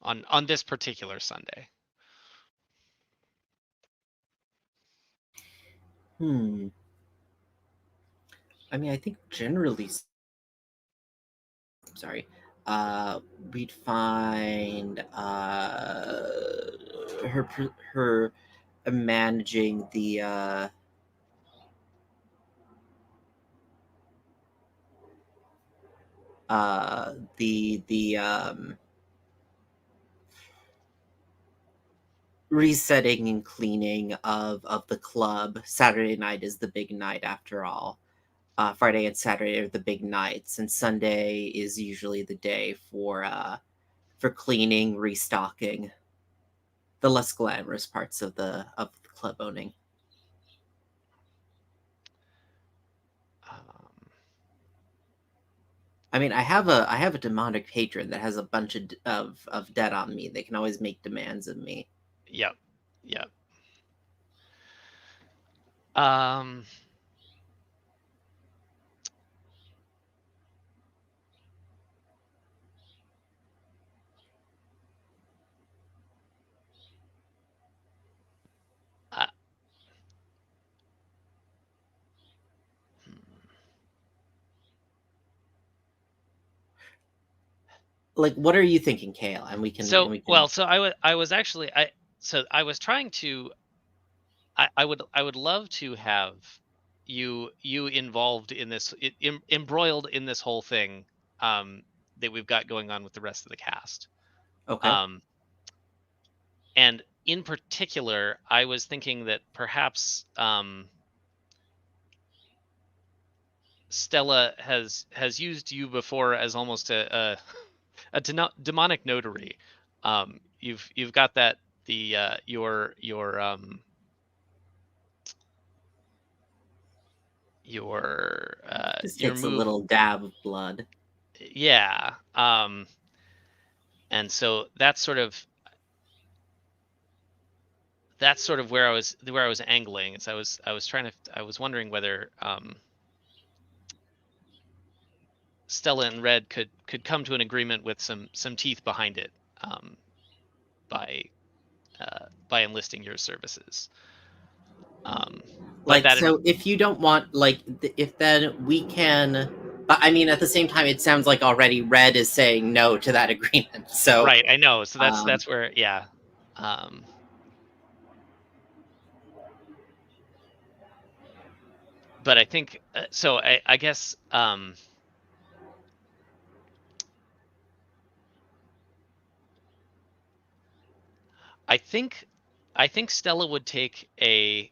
On this particular Sunday. I mean, I think generally, sorry, we'd find her managing the resetting and cleaning of the club. Saturday night is the big night after all. Friday and Saturday are the big nights, and Sunday is usually the day for cleaning, restocking, the less glamorous parts of the club owning. I mean, I have a demonic patron that has a bunch of debt on me. They can always make demands of me. Yep. Like, what are you thinking, Kale? And we can. Well, so I was actually I was trying to. I would love to have you involved in this, embroiled in this whole thing that we've got going on with the rest of the cast. Okay. And in particular, I was thinking that perhaps Stella has used you before as almost a demonic notary. You've got that your Just your takes move, a little dab of blood. Yeah. And so that's sort of where I was angling. Is I was wondering whether Stella and Red could come to an agreement with some teeth behind it, by enlisting your services. Like, that so if you don't want, like, if then we can, but I mean, at the same time, it sounds like already Red is saying no to that agreement. So right, I know. So um, that's where, yeah. But I think so. I guess I think Stella would take a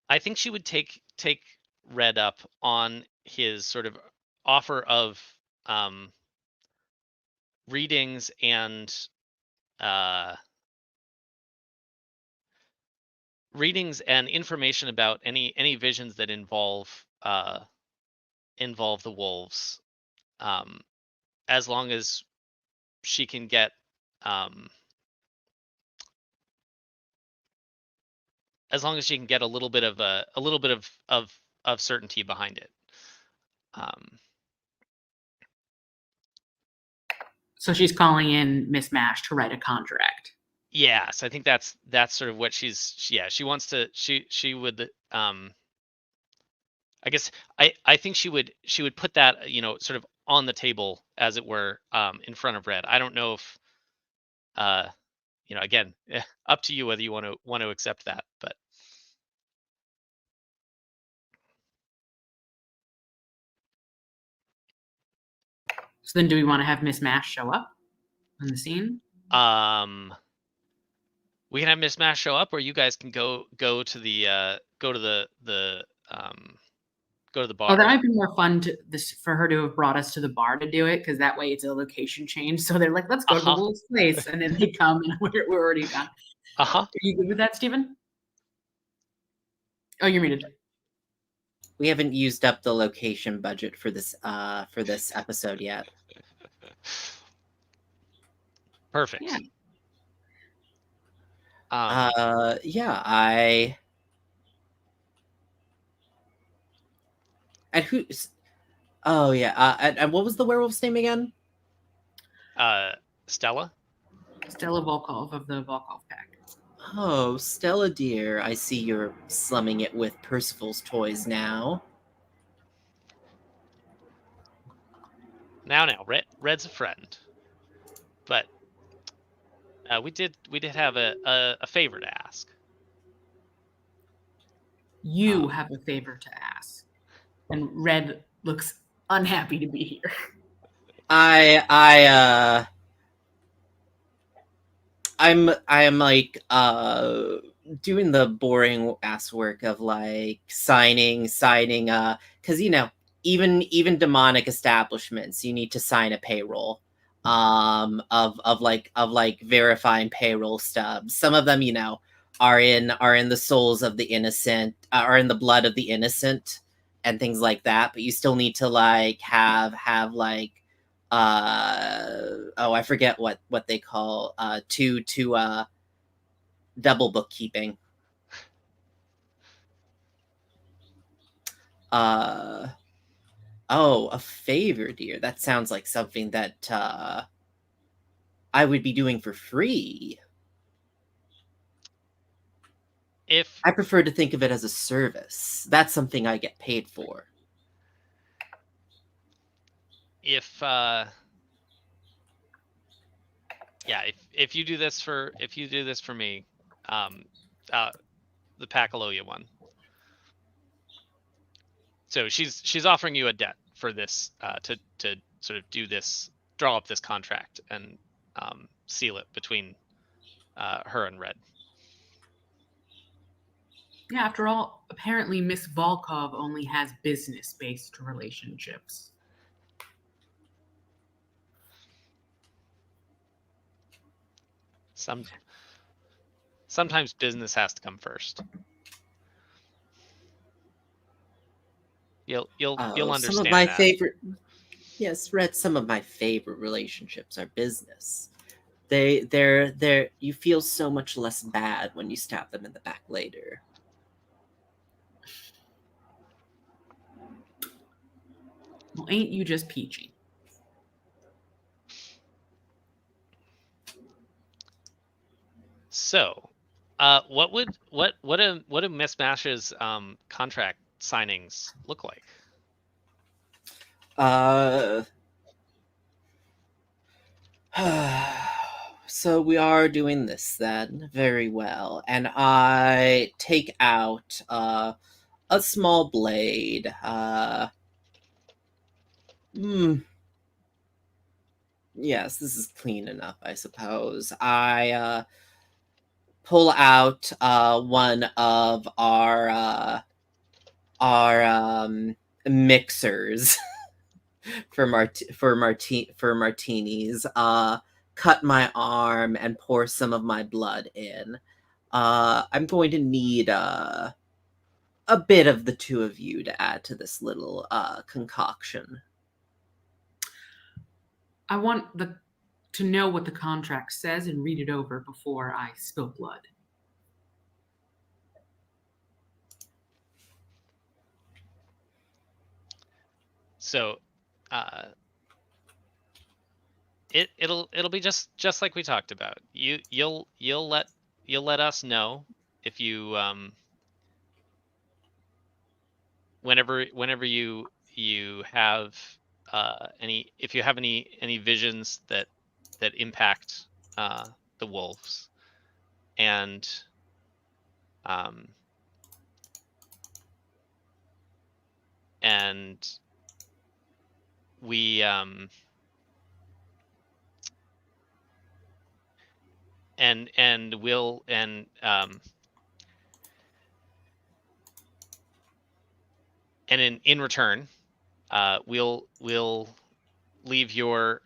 I think she would take Red up on his sort of offer of readings and information about any visions that involve the wolves, as long as she can get a little bit of certainty behind it. So she's calling in Miss Mash to write a contract. Yeah, so I think that's sort of what she wants to, she would I guess I think she would put that, sort of on the table, as it were, in front of Red. I don't know if again, up to you whether you want to accept that, but So then do we want to have Miss Mash show up on the scene? we can have Miss Mash show up, or you guys can go to the bar. Oh, that might be more fun for her to have brought us to the bar to do it, because that way it's a location change. So they're like, let's go to the Wolf's place, and then they come and we're already done. Are you good with that, Stephen? Oh, you're muted. we haven't used up the location budget for this episode yet. Perfect. Yeah. Yeah, and who's? Oh yeah, and what was the werewolf's name again? Stella. Stella Volkov of the Volkov Pack. Oh, Stella dear, I see you're slumming it with Percival's toys now. Now, Red's a friend, but we did have a favor to ask. You have a favor to ask, and Red looks unhappy to be here. I'm like doing the boring ass work of like signing because even demonic establishments, you need to sign a payroll of like verifying payroll stubs. Some of them are in the souls of the innocent, are in the blood of the innocent and things like that, but you still need to like have like I forget what they call to double bookkeeping. A favor, dear. That sounds like something that I would be doing for free. If I prefer to think of it as a service. That's something I get paid for. If you do this for me, the pack will owe you one. So she's offering you a debt for this, to sort of draw up this contract and seal it between her and Red. Yeah, after all, apparently Miss Volkov only has business-based relationships. Sometimes business has to come first. You'll understand. Some of my favorite, yes, Red. Some of my favorite relationships are business. they're you feel so much less bad when you stab them in the back later. Well, ain't you just peachy? So, what do Miss Mash's contract signings look like? So we are doing this then. Very well. And I take out a small blade. Yes, this is clean enough, I suppose. I pull out one of our mixers for martinis. Cut my arm and pour some of my blood in. I'm going to need a bit of the two of you to add to this little concoction. I want to know what the contract says and read it over before I spill blood. So, it'll be just like we talked about. You'll let us know if you whenever you have any visions that impact the wolves, and we and we'll and in return, we'll leave your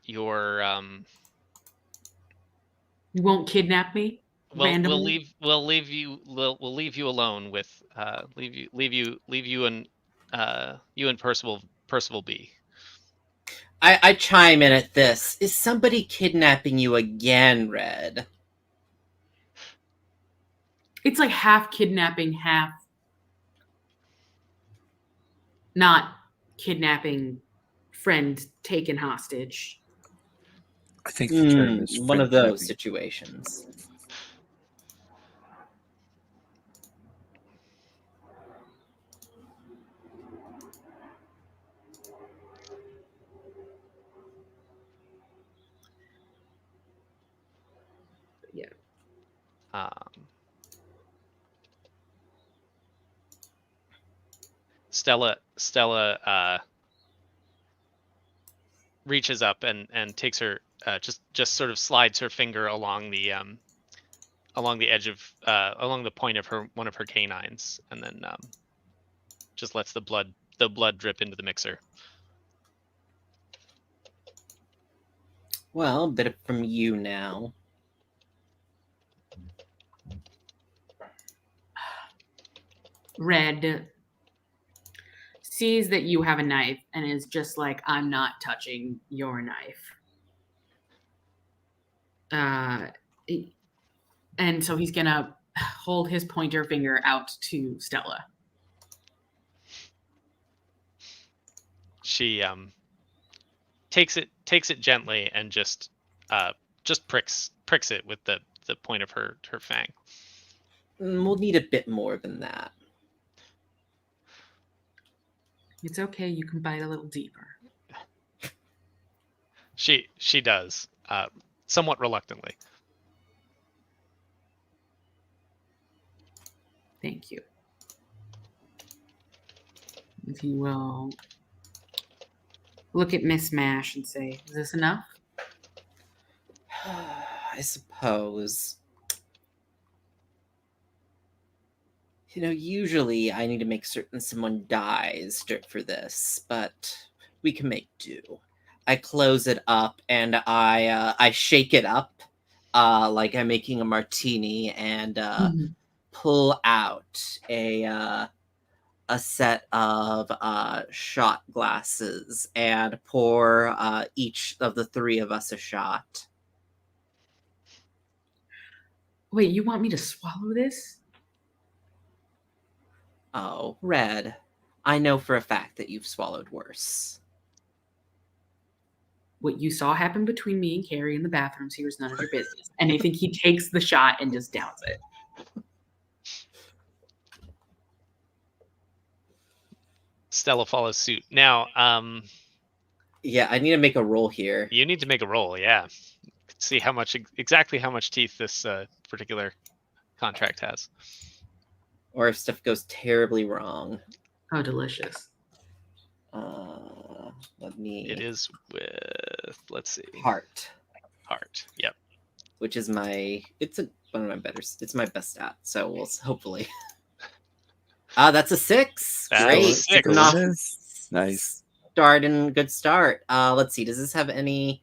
You won't kidnap me randomly? we'll leave you alone with leave you and Percival B. I chime in at this. Is somebody kidnapping you again, Red? It's like half kidnapping, half not kidnapping, friend taken hostage. I think the term is One of those friend-tapping. situations. Yeah. Stella reaches up and takes her just sort of slides her finger along the edge of along the point of one of her canines, and then just lets the blood drip into the mixer. Well, a bit from you now. Red sees that you have a knife and is just like, I'm not touching your knife. And so he's gonna hold his pointer finger out to Stella. She takes it gently and just pricks it with the point of her fang. We'll need a bit more than that. It's okay, you can bite a little deeper. She does, somewhat reluctantly. Thank you. If you will look at Miss Mash and say, is this enough? I suppose. You know, usually I need to make certain someone dies for this, but we can make do. I close it up and I shake it up like I'm making a martini, and pull out a set of shot glasses and pour each of the three of us a shot. Wait, you want me to swallow this? Oh, Red, I know for a fact that you've swallowed worse. What you saw happen between me and Carrie in the bathrooms here is none of your business. And I think he takes the shot and just downs it. Stella follows suit. Now, Yeah, I need to make a roll here. you need to make a roll. Yeah, see how much exactly how much teeth this particular contract has. Or if stuff goes terribly wrong. Oh, delicious. Let me. It is with, let's see, Heart, heart. Yep. which is my. It's one of my better. It's my best stat. So we'll hopefully. That's a 6. That's Great. a 6. Not Nice. good start. Let's see. Does this have any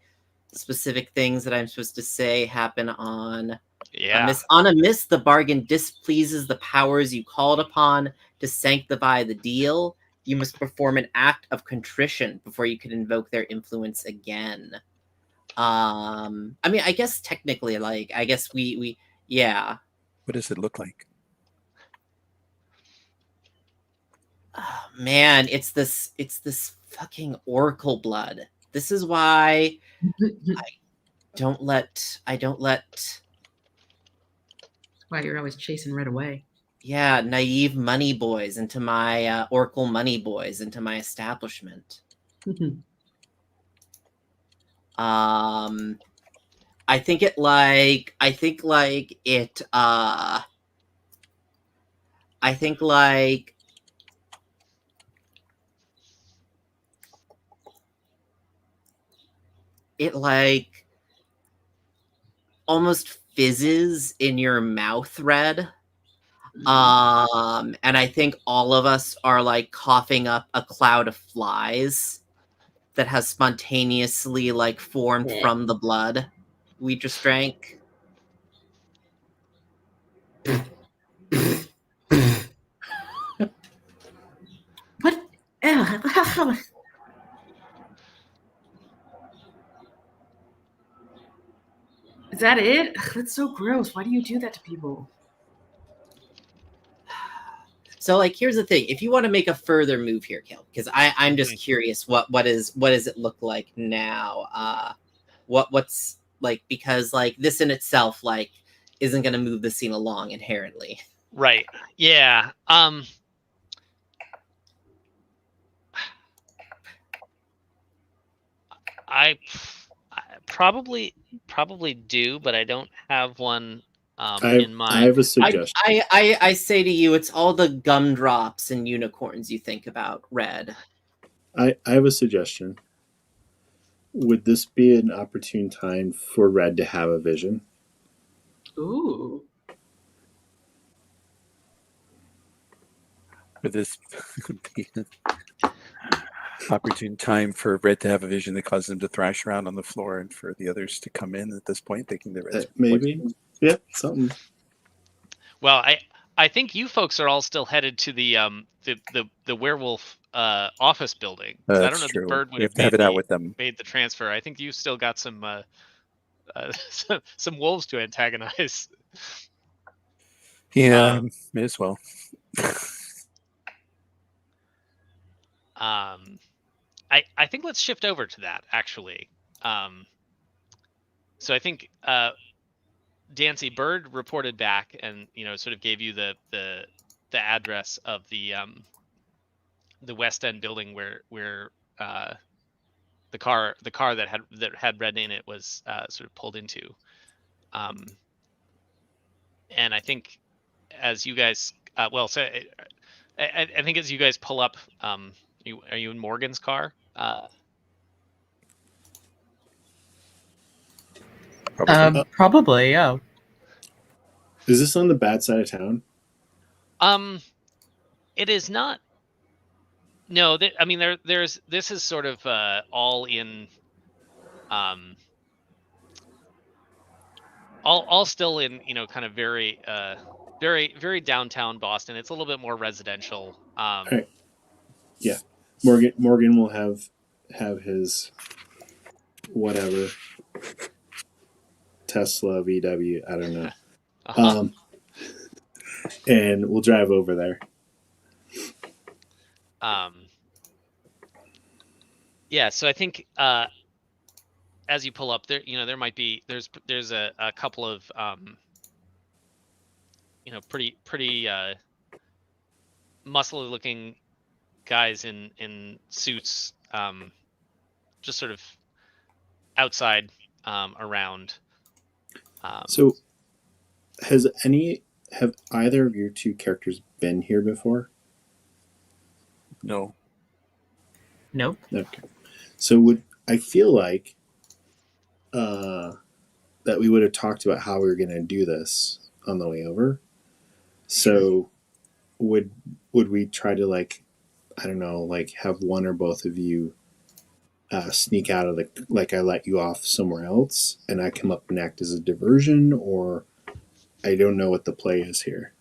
specific things that I'm supposed to say happen on? Yeah. On a miss, the bargain displeases the powers you called upon to sanctify the deal. You must perform an act of contrition before you can invoke their influence again. I mean, I guess technically, like, I guess we yeah. What does it look like? Oh, man, it's this fucking oracle blood. This is why I don't let Why you're always chasing Red away. naive money boys into my oracle money boys into my establishment. I think it like it like almost fizzes in your mouth, Red. And I think all of us are like coughing up a cloud of flies that has spontaneously like formed from the blood we just drank. What? Ugh. Is that it? Ugh, that's so gross. Why do you do that to people? So like here's the thing. If you want to make a further move here, Kel, because I'm just curious what does it look like now? What's like, because like this in itself like isn't gonna move the scene along inherently. Right. Yeah. I probably do, but I don't have one in mind. I have a suggestion. I say to you, it's all the gumdrops and unicorns you think about, Red. I have a suggestion. Would this be an opportune time for Red to have a vision? Ooh. Would this be an opportune time for Red to have a vision that causes him to thrash around on the floor and for the others to come in at this point, thinking that Red's Maybe. Yeah, something. Well, I think you folks are all still headed to the werewolf office building. I don't That's know true. if Bird would We have have to have it out with them. made the transfer. I think you still got some some wolves to antagonize. Yeah, may as well. I think let's shift over to that actually. So I think Dancy Bird reported back and sort of gave you the address of the West End building where the car that had Red in it was sort of pulled into. And I think as you guys I think as you guys pull up, are you in Morgan's car? Probably, yeah. Is this on the bad side of town? It is not. No, I mean this is sort of all in, all still in kind of very very downtown Boston. It's a little bit more residential. Right. Yeah, Morgan will have his whatever Tesla VW. I don't know. And we'll drive over there. Yeah, so I think as you pull up there, there might be there's a couple of pretty muscly looking guys in suits, just sort of outside around. So have either of your two characters been here before? No. Nope. Okay. So I feel like that we would have talked about how we were going to do this on the way over. So would we try to, like, I don't know, like have one or both of you sneak out of I let you off somewhere else and I come up and act as a diversion, or I don't know what the play is here.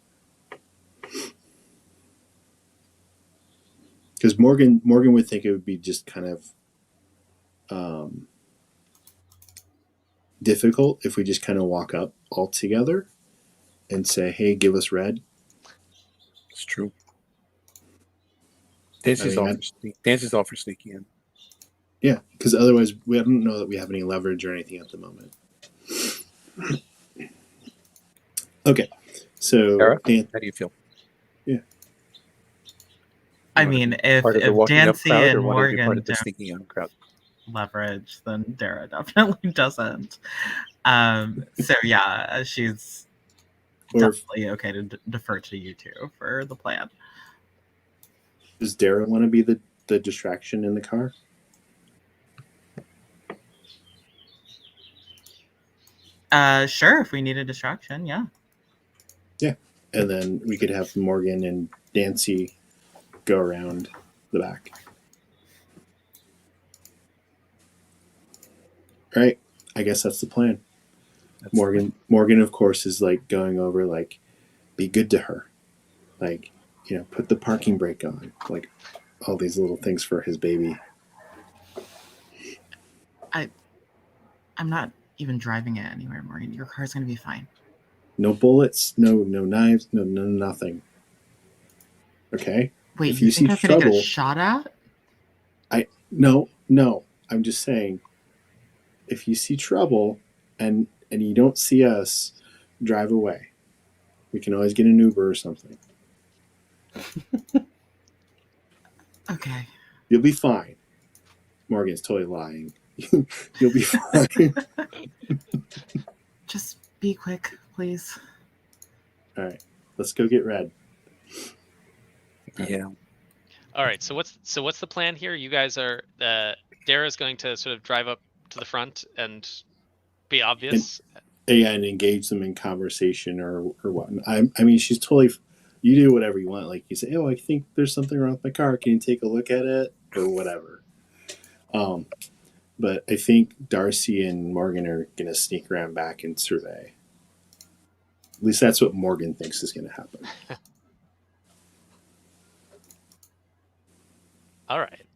Because Morgan would think it would be just kind of difficult if we just kind of walk up all together and say, "Hey, give us red." It's true. Dancy's all for sneaking in. Yeah, because otherwise we don't know that we have any leverage or anything at the moment. Okay, so Sarah, how do you feel? I mean, if Part of the walking up Dancy crowd, and or want to be part Morgan of the don't sneaking in crowd? leverage, then Dara definitely doesn't. So yeah, she's Or definitely okay to defer to you two for the plan. does Dara want to be the distraction in the car? Sure, if we need a distraction, yeah. Yeah, and then we could have Morgan and Dancy go around the back. All right, I guess that's the plan. Morgan, of course, is like going over, like, be good to her, like, put the parking brake on, like all these little things for his baby. I'm not even driving it anywhere, Morgan. Your car's gonna be fine. No bullets, no knives, no nothing. Okay. Wait, If you you see think I'm gonna trouble, get shot at? No. I'm just saying, if you see trouble and you don't see us, drive away. We can always get an Uber or something. Okay. You'll be fine. Morgan's totally lying. You'll be fine. Just be quick, please. All right, let's go get red. Yeah. All right, so what's the plan here? You guys are Dara's going to sort of drive up to the front and be obvious. And engage them in conversation or what. I mean, she's totally. You do whatever you want. Like, you say, "Oh, I think there's something wrong with my car. Can you take a look at it?" or whatever. But I think Darcy and Morgan are gonna sneak around back and survey. At least that's what Morgan thinks is gonna happen. All right.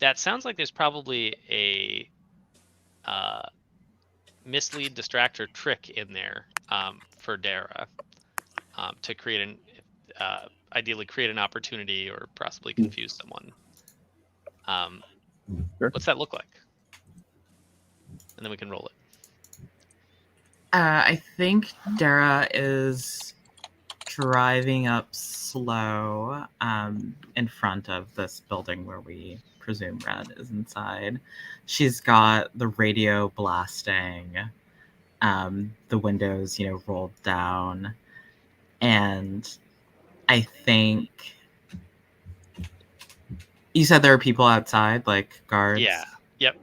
That sounds like there's probably a mislead, distract, or trick in there for Dara to create ideally create an opportunity or possibly confuse someone. Sure. What's that look like? And then we can roll it. I think Dara is driving up slow in front of this building where we presume Red is inside. She's got the radio blasting, the windows, rolled down, and I think you said there are people outside, like guards. Yeah. Yep.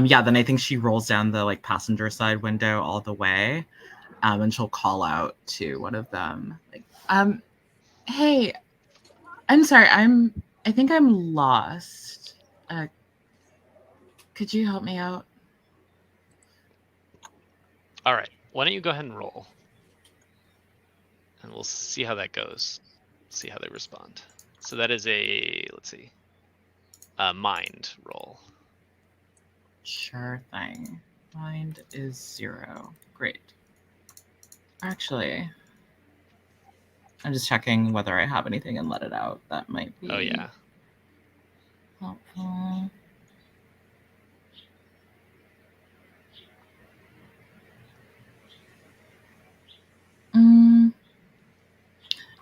Yeah, then I think she rolls down the passenger side window all the way, and she'll call out to one of them, like, "Hey, I'm sorry, I think I'm lost. Could you help me out?" All right. Why don't you go ahead and roll, and we'll see how that goes. See how they respond. So that is a mind roll. Sure thing. Mind is 0. Great. Actually, I'm just checking whether I have anything and let it out. That might be Oh yeah. helpful.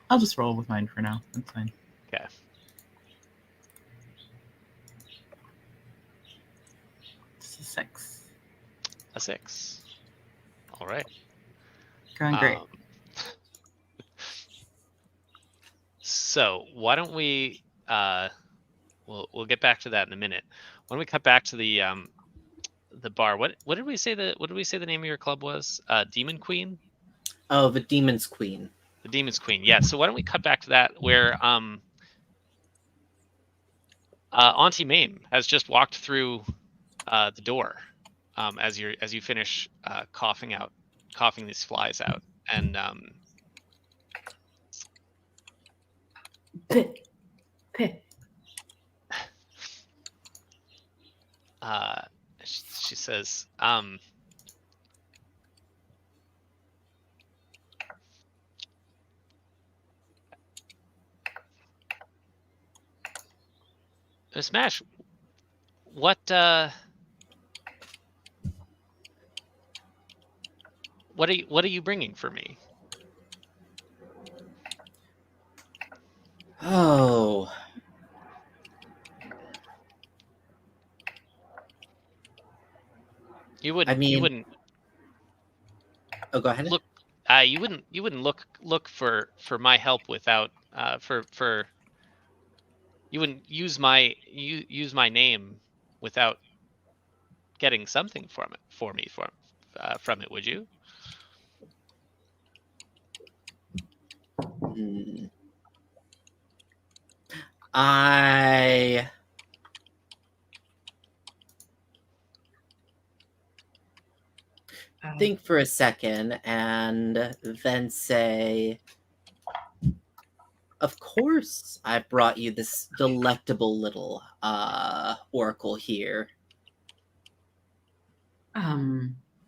I'll just roll with mine for now. That's fine. Okay. It's a 6. A 6. All right. Going great. So why don't we we'll get back to that in a minute. Why don't we cut back to the bar? What did we say the name of your club was? Demon Queen? Oh, the Demon's Queen. The Demon's Queen. Yeah. So why don't we cut back to that where Auntie Mame has just walked through the door as you finish coughing these flies out, and Pit. Pit. she says, Miss Mash, what are you bringing for me? Oh, You wouldn't. I mean- you wouldn't oh, go ahead. look. You wouldn't look for my help without for. You wouldn't use my name without getting something from it, would you? Hmm. I think for a second and then say, of course I've brought you this delectable little oracle here.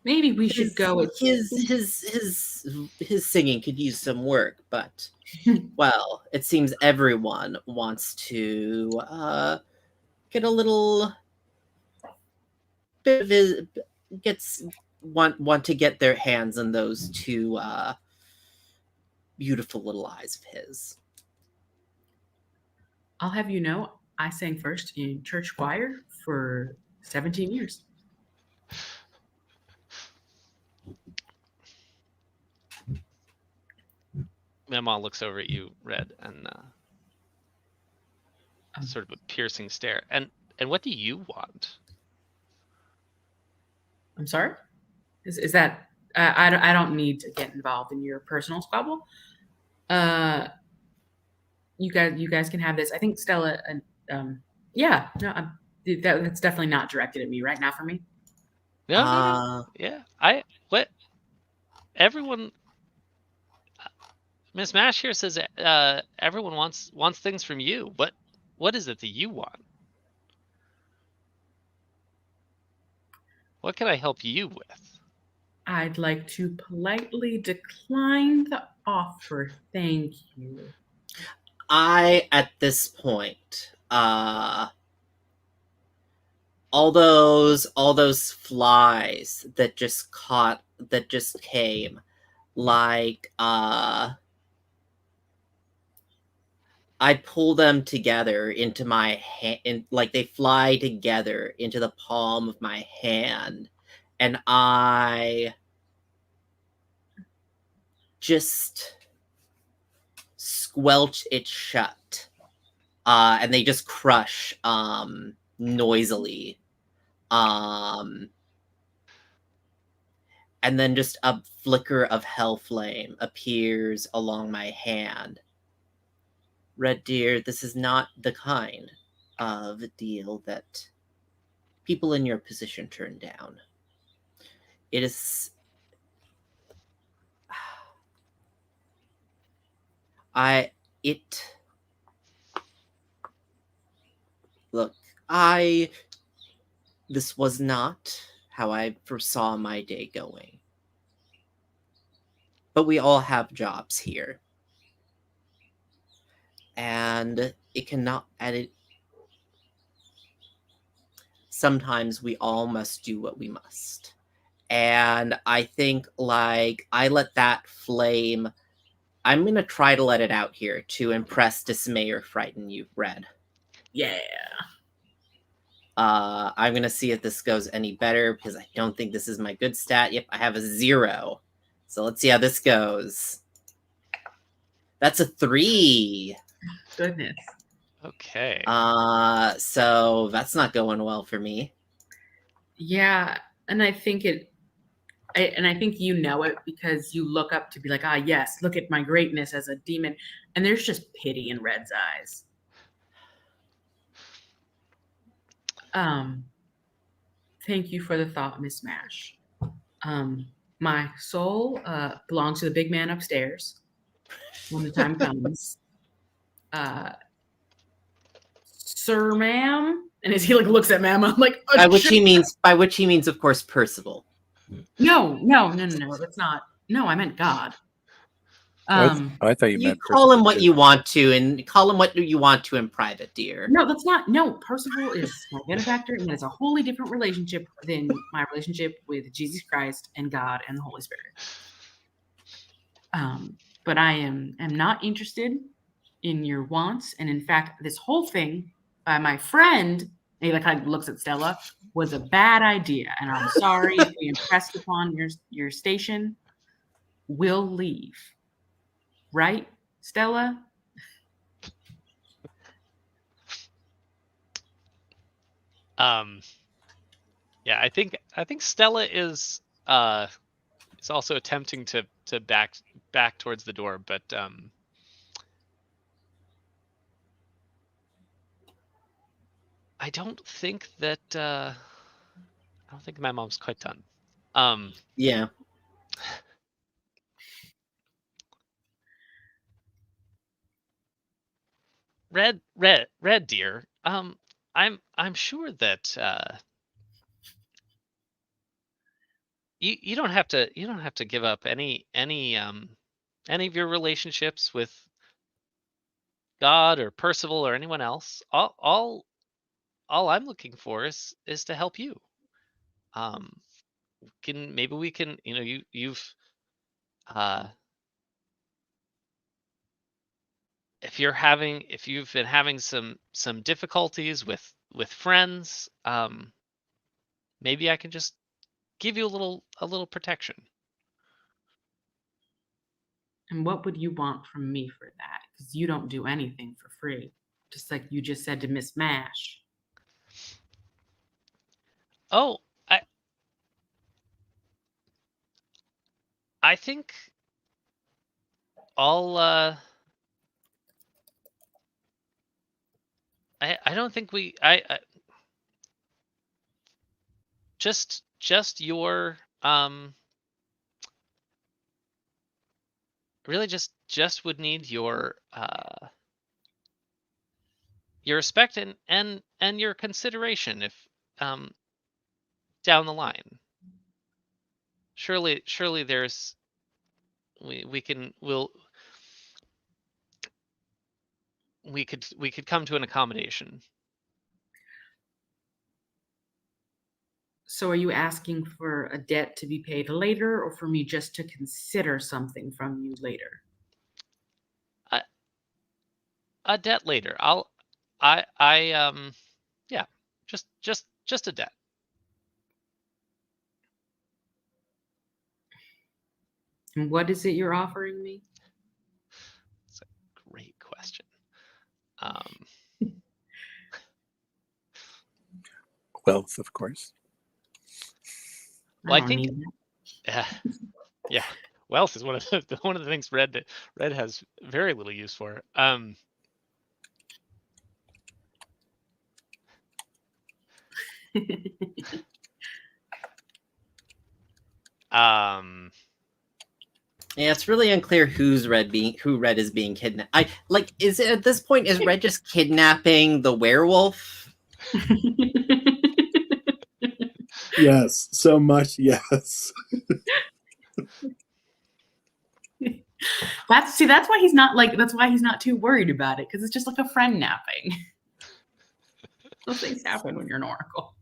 Maybe we should go with His singing could use some work, but well, it seems everyone wants to get a little bit of his want to get their hands on those two beautiful little eyes of his. I'll have you know, I sang first in church choir for 17 years. Mama looks over at you, Red, and sort of a piercing stare. And what do you want? I'm sorry. Is that I don't need to get involved in your personal squabble. You guys can have this. I think Stella. Yeah, no, that's definitely not directed at me right now for me. No. Yeah. Everyone. Miss Mash here says everyone wants things from you. What is it that you want? What can I help you with? I'd like to politely decline the offer. Thank you. At this point, all those flies that just came, like I pull them together into my hand, like they fly together into the palm of my hand, and I just squelch it shut, and they just crush noisily, and then just a flicker of hell flame appears along my hand. Red Deer, this is not the kind of deal that people in your position turn down. It is... Look, this was not how I foresaw my day going. But we all have jobs here. And sometimes we all must do what we must. And I think, like, I let that flame, I'm going to try to let it out here to impress, dismay, or frighten you, Red. Yeah. I'm going to see if this goes any better, because I don't think this is my good stat. Yep, I have a 0. So let's see how this goes. That's a 3. Goodness. Okay. So that's not going well for me. Yeah, and I think I think you know it because you look up to be like, yes, look at my greatness as a demon, and there's just pity in Red's eyes. Thank you for the thought, Miss Mash. My soul belongs to the big man upstairs when the time comes. Sir, ma'am, and as he like looks at Mama, I'm like, By which he means, of course, Percival. No, that's not. No, I meant God. I thought you You meant call him Percival, what too. you want to, and call him what you want to in private, dear. No, that's not. No, Percival is my benefactor, and it's a wholly different relationship than my relationship with Jesus Christ and God and the Holy Spirit. But I am not interested in your wants, and in fact, this whole thing by my friend, and he like kind of looks at Stella, was a bad idea, and I'm sorry if we impressed upon your station. We'll leave, right, Stella? Yeah, I think Stella is also attempting to back towards the door, but I don't think my mom's quite done. Yeah. Red, dear. I'm sure that you don't have to give up any of your relationships with God or Percival or anyone else. All I'm looking for is to help you. Maybe we can, you've if you've been having some difficulties with friends, maybe I can just give you a little protection. And what would you want from me for that? Because you don't do anything for free, just like you just said to Miss Mash. Oh, I think I'll I don't think I just your really just would need your respect and your consideration if down the line. Surely there's we could come to an accommodation. So are you asking for a debt to be paid later, or for me just to consider something from you later? A debt later. Yeah, just a debt. And what is it you're offering me? It's a great question. Wealth, of course. Well, I don't think, need that. yeah, wealth is one of the things Red has very little use for. Yeah, it's really unclear who Red is being kidnapped. Is it at this point, is Red just kidnapping the werewolf? Yes, so much. Yes. That's why he's not too worried about it, because it's just like a friend napping. Those things happen when you're an oracle.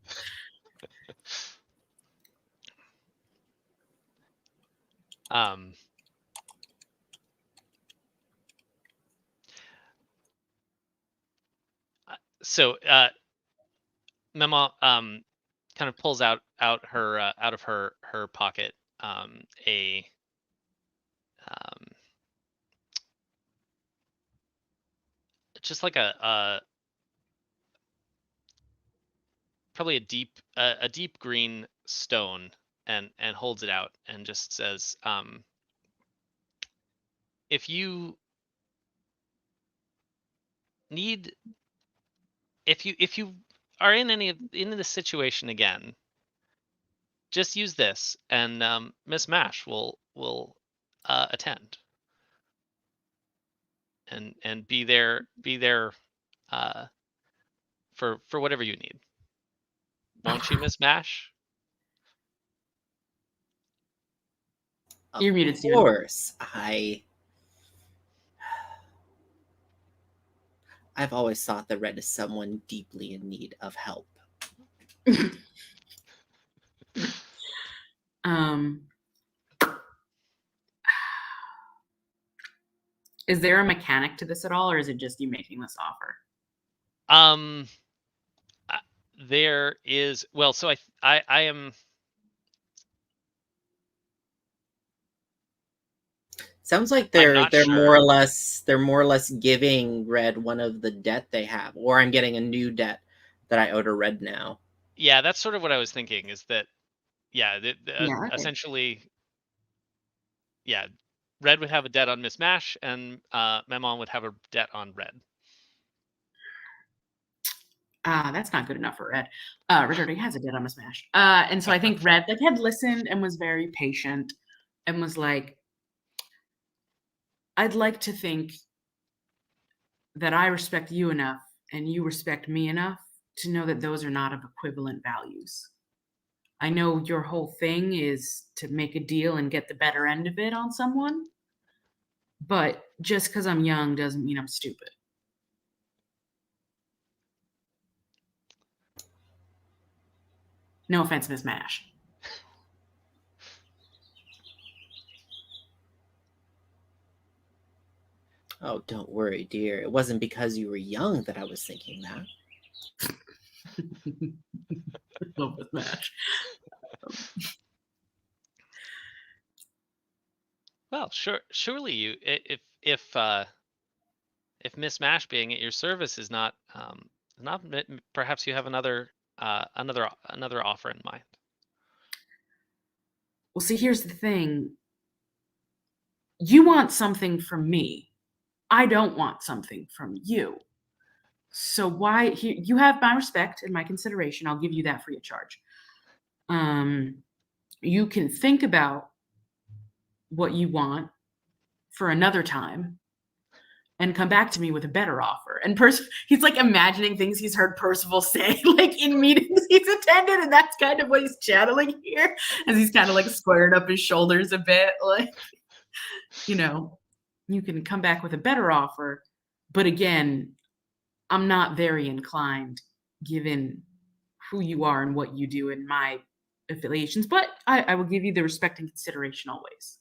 So Mema kind of pulls out of her pocket a just like a probably a deep green stone, and holds it out and just says, if you need, if you are in this situation again, just use this, and Miss Mash will attend and be there for whatever you need. Won't you, Miss Mash? You're muted, Of Steven. course, I've always thought that Red is someone deeply in need of help. Is there a mechanic to this at all, or is it just you making this offer? There is, well, so I am. Sounds like I'm they're not more or sure. less giving Red one of the debt they have, or I'm getting a new debt that I owe to Red now. Yeah, that's sort of what I was thinking. Is that, yeah, Yeah, okay. essentially, yeah, Red would have a debt on Miss Mash, and Memon would have a debt on Red. That's not good enough for Red. Red already has a debt on Miss Mash. And so I think Red had listened and was very patient and was like, I'd like to think that I respect you enough and you respect me enough to know that those are not of equivalent values. I know your whole thing is to make a deal and get the better end of it on someone, but just because I'm young doesn't mean I'm stupid. No offense, Miss Mash. Oh, don't worry, dear. It wasn't because you were young that I was thinking that. Love Miss Mash. Well, surely you, if Miss Mash being at your service is not perhaps you have another offer in mind. Well, see, here's the thing. You want something from me. I don't want something from you. So why you have my respect and my consideration. I'll give you that free of charge. You can think about what you want for another time and come back to me with a better offer. And he's like imagining things he's heard Percival say, like in meetings he's attended, and that's kind of what he's channeling here, as he's kind of like squaring up his shoulders a bit, like, you know, you can come back with a better offer, but again, I'm not very inclined, given who you are and what you do and my affiliations, but I will give you the respect and consideration always.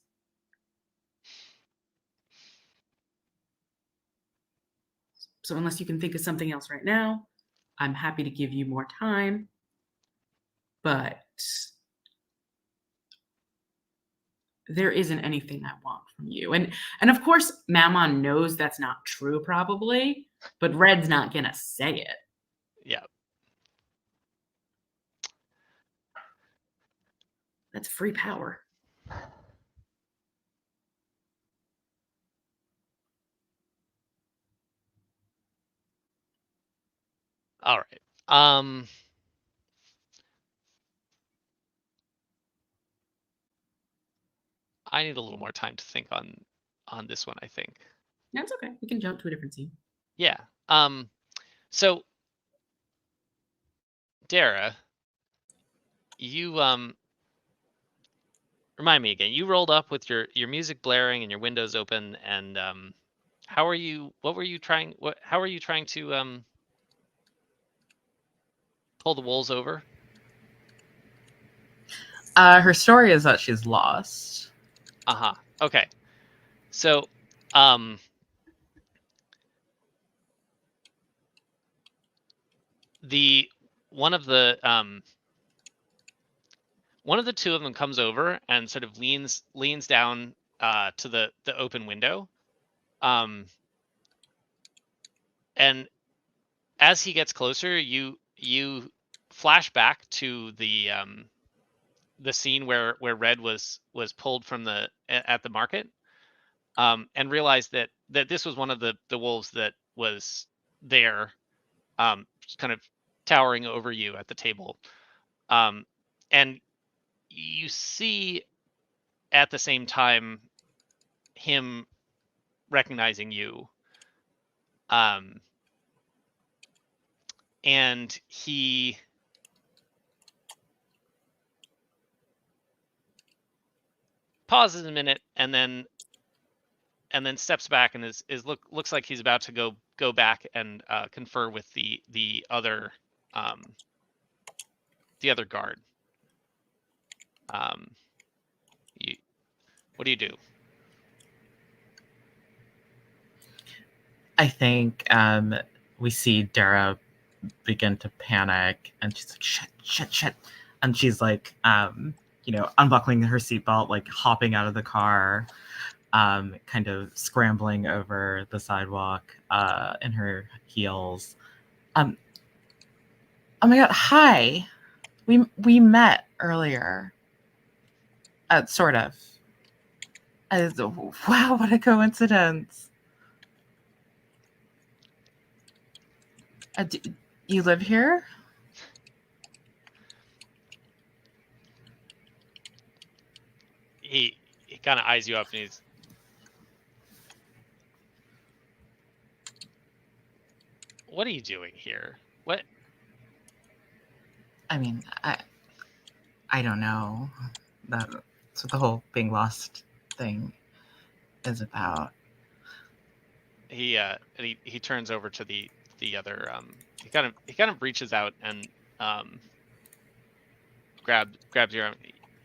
So unless you can think of something else right now, I'm happy to give you more time. But there isn't anything I want from you. And of course, Mammon knows that's not true probably, but Red's not going to say it. Yeah. That's free power. All right. I need a little more time to think on this one, I think. That's okay. We can jump to a different scene. Yeah. So Dara, you remind me again. You rolled up with your music blaring and your windows open, and how are you? What were you trying? What? How are you trying to pull the wolves over? Her story is that she's lost. Okay. So, um, the one of the two of them comes over and sort of leans down to the open window, and as he gets closer, you flash back to the scene where Red was pulled from at the market, and realize that this was one of the wolves that was there, just kind of towering over you at the table, and you see at the same time him recognizing you, and he pauses a minute and then steps back and looks like he's about to go back and confer with the other guard. What do you do? I think we see Dara begin to panic, and she's like, shit. And she's like, unbuckling her seatbelt, like hopping out of the car, kind of scrambling over the sidewalk in her heels. Oh my God, hi. We met earlier. Sort of. Wow, what a coincidence. You live here? He kind of eyes you up and he's, what are you doing here? What? I mean, I don't know. That's what the whole being lost thing is about. He turns over to the other, he kind of reaches out and grabs your arm.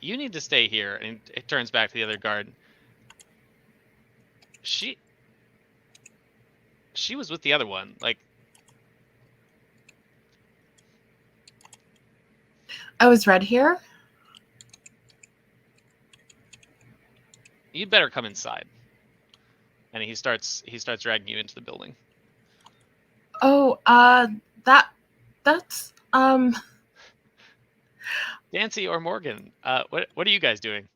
You need to stay here, and it turns back to the other guard. She was with the other one. Like, Oh, is Red here? you'd better come inside. And he starts dragging you into the building. Oh, that's Dancy or Morgan, what are you guys doing?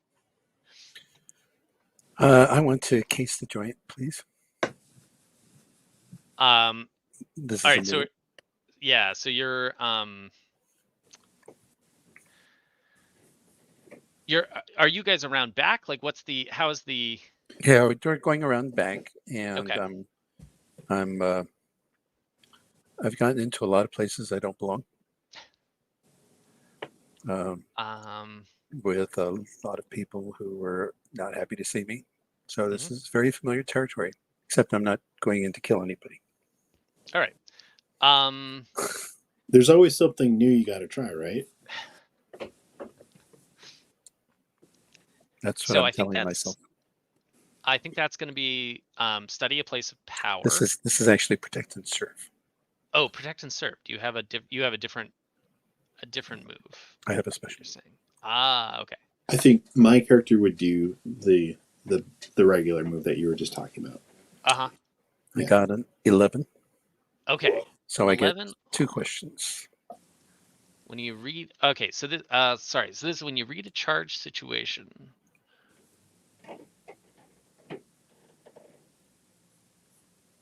I want to case the joint, please. This is all right, so yeah, so you're are you guys around back? Like, how is the? Yeah, we're going around back, and Okay. I've gotten into a lot of places I don't belong. With a lot of people who were not happy to see me. So this is very familiar territory, except I'm not going in to kill anybody. All right. There's always something new you got to try, right? That's what I'm telling myself. I think that's going to be study a place of power. This is actually protect and serve. Oh, protect and serve. Do you have a different move? I have a special. You're saying. Okay. I think my character would do the regular move that you were just talking about. I got an 11. Okay. So 11, I get 2 questions. When you read, okay, so this, so this is when you read a charge situation.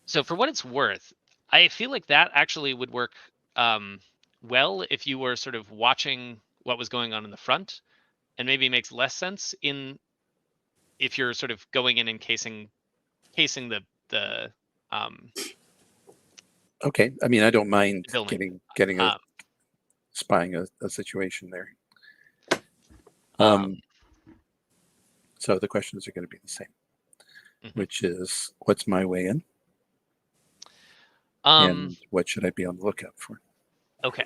So for what it's worth, I feel like that actually would work well if you were sort of watching what was going on in the front, and maybe makes less sense if you're sort of going in and casing the Okay, I mean, I don't mind building. getting spying a situation there. So the questions are going to be the same, Mhm. which is, what's my way in, Um, and what should I be on the lookout for? okay.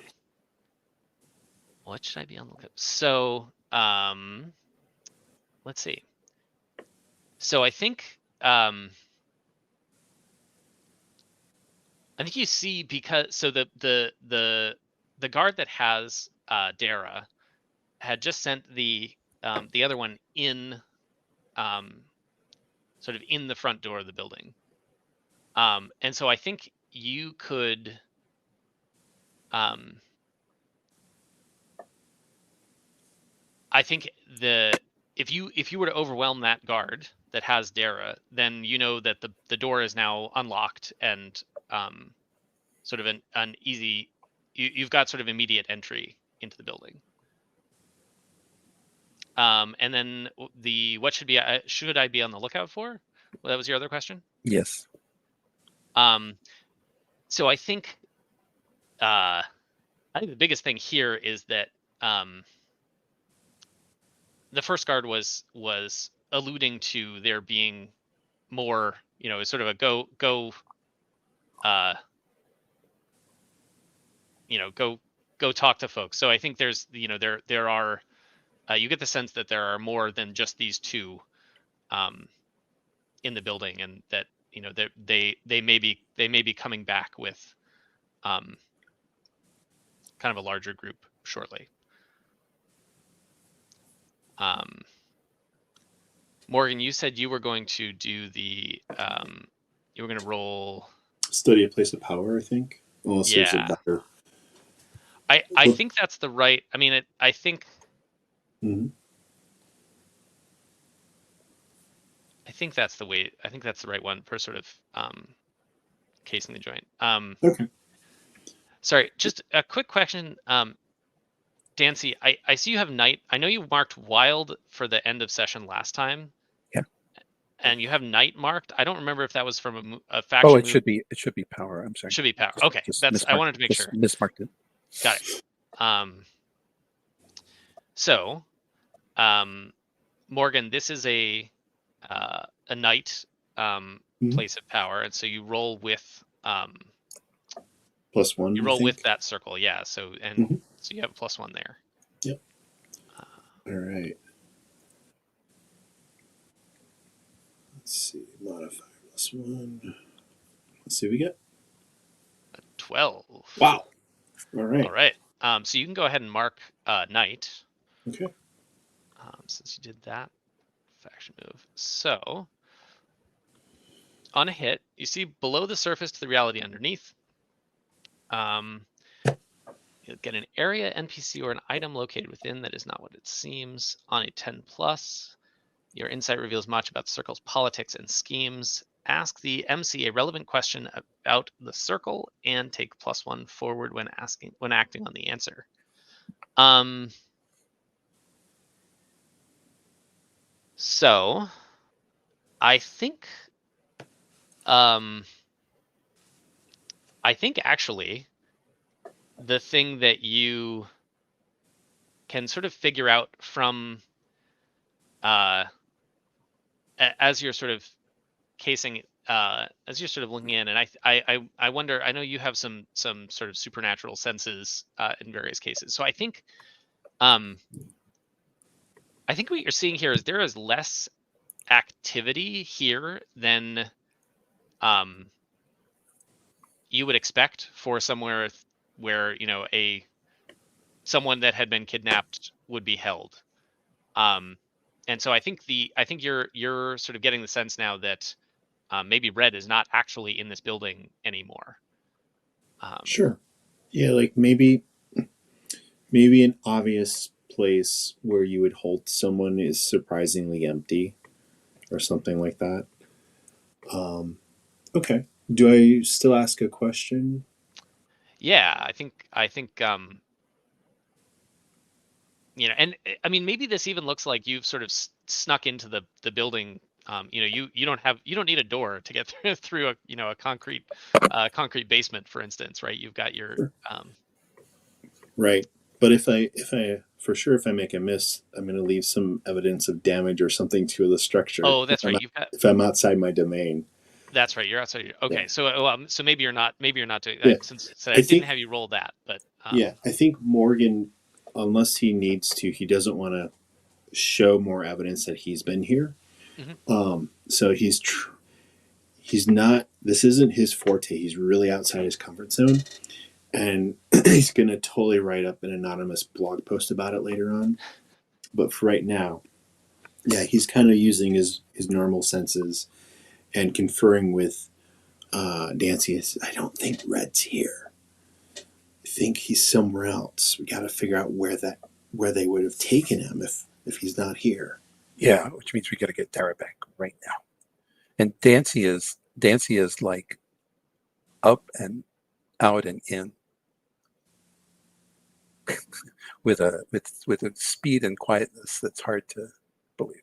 What should I be on the lookout? So, let's see. So I think you see, because so the guard that has Dara had just sent the other one in, sort of in the front door of the building. And so I think you could I think if you were to overwhelm that guard that has Dara, then you know that the door is now unlocked and sort of an easy, you've got sort of immediate entry into the building. And then what should I be on the lookout for? Well, that was your other question. Yes. So I think the biggest thing here is that the first guard was alluding to there being more, sort of a go talk to folks. So I think there's, there are, you get the sense that there are more than just these two in the building, and that, that they may be coming back with kind of a larger group shortly. Morgan, you said you were going to do the you were going to roll Study a place of power, I think. Unless there's a Yeah. better. I think that's the right, I mean, I think Mhm. I think that's the way, I think that's the right one for sort of casing the joint. Okay. Sorry, just a quick question. Dancy, I see you have night. I know you marked wild for the end of session last time. Yeah. And you have night marked. I don't remember if that was from a faction. Oh, move. it should be power. I'm sorry. Should be power. Okay, Just I mismarked- wanted to make sure. Mismarked it. Got it. So, Morgan, this is a night place of power, and so you roll with +1. you roll with that circle, yeah. So so you have a +1 there. Yep. All right. Let's see. Modifier +1. Let's see what we get. 12. Wow. All right. All right. So you can go ahead and mark night. Okay. Since you did that faction move. So on a hit, you see below the surface to the reality underneath. You'll get an area, NPC, or an item located within that is not what it seems. On a 10+, your insight reveals much about the circle's politics and schemes. Ask the MC a relevant question about the circle and take +1 forward when acting on the answer. So I think actually the thing that you can sort of figure out from as you're sort of casing, as you're sort of looking in, and I wonder, I know you have some sort of supernatural senses in various cases. So I think what you're seeing here is there is less activity here than you would expect for somewhere where someone that had been kidnapped would be held. And so I think you're sort of getting the sense now that maybe Red is not actually in this building anymore. Sure. Yeah, like maybe an obvious place where you would hold someone is surprisingly empty, or something like that. Okay. Do I still ask a question? Yeah, I think and I mean, maybe this even looks like you've sort of snuck into the building. You don't need a door to get through a concrete basement, for instance, right? You've got your Right. But if I for sure if I make a miss, I'm going to leave some evidence of damage or something to the structure. Oh, that's right. If I'm outside my domain. That's right. You're outside. Okay, Yeah. so maybe you're not. Maybe you're not doing. Yeah. Since I I didn't think- have you roll that, but Yeah, I think Morgan, unless he needs to, he doesn't want to show more evidence that he's been here. So he's not. This isn't his forte. He's really outside his comfort zone, and he's going to totally write up an anonymous blog post about it later on. But for right now, yeah, he's kind of using his normal senses and conferring with Dancy. I don't think Red's here. I think he's somewhere else. We got to figure out where they would have taken him if he's not here. Yeah, which means we got to get Tara back right now. And Dancy is like up and out and in with a speed and quietness that's hard to believe.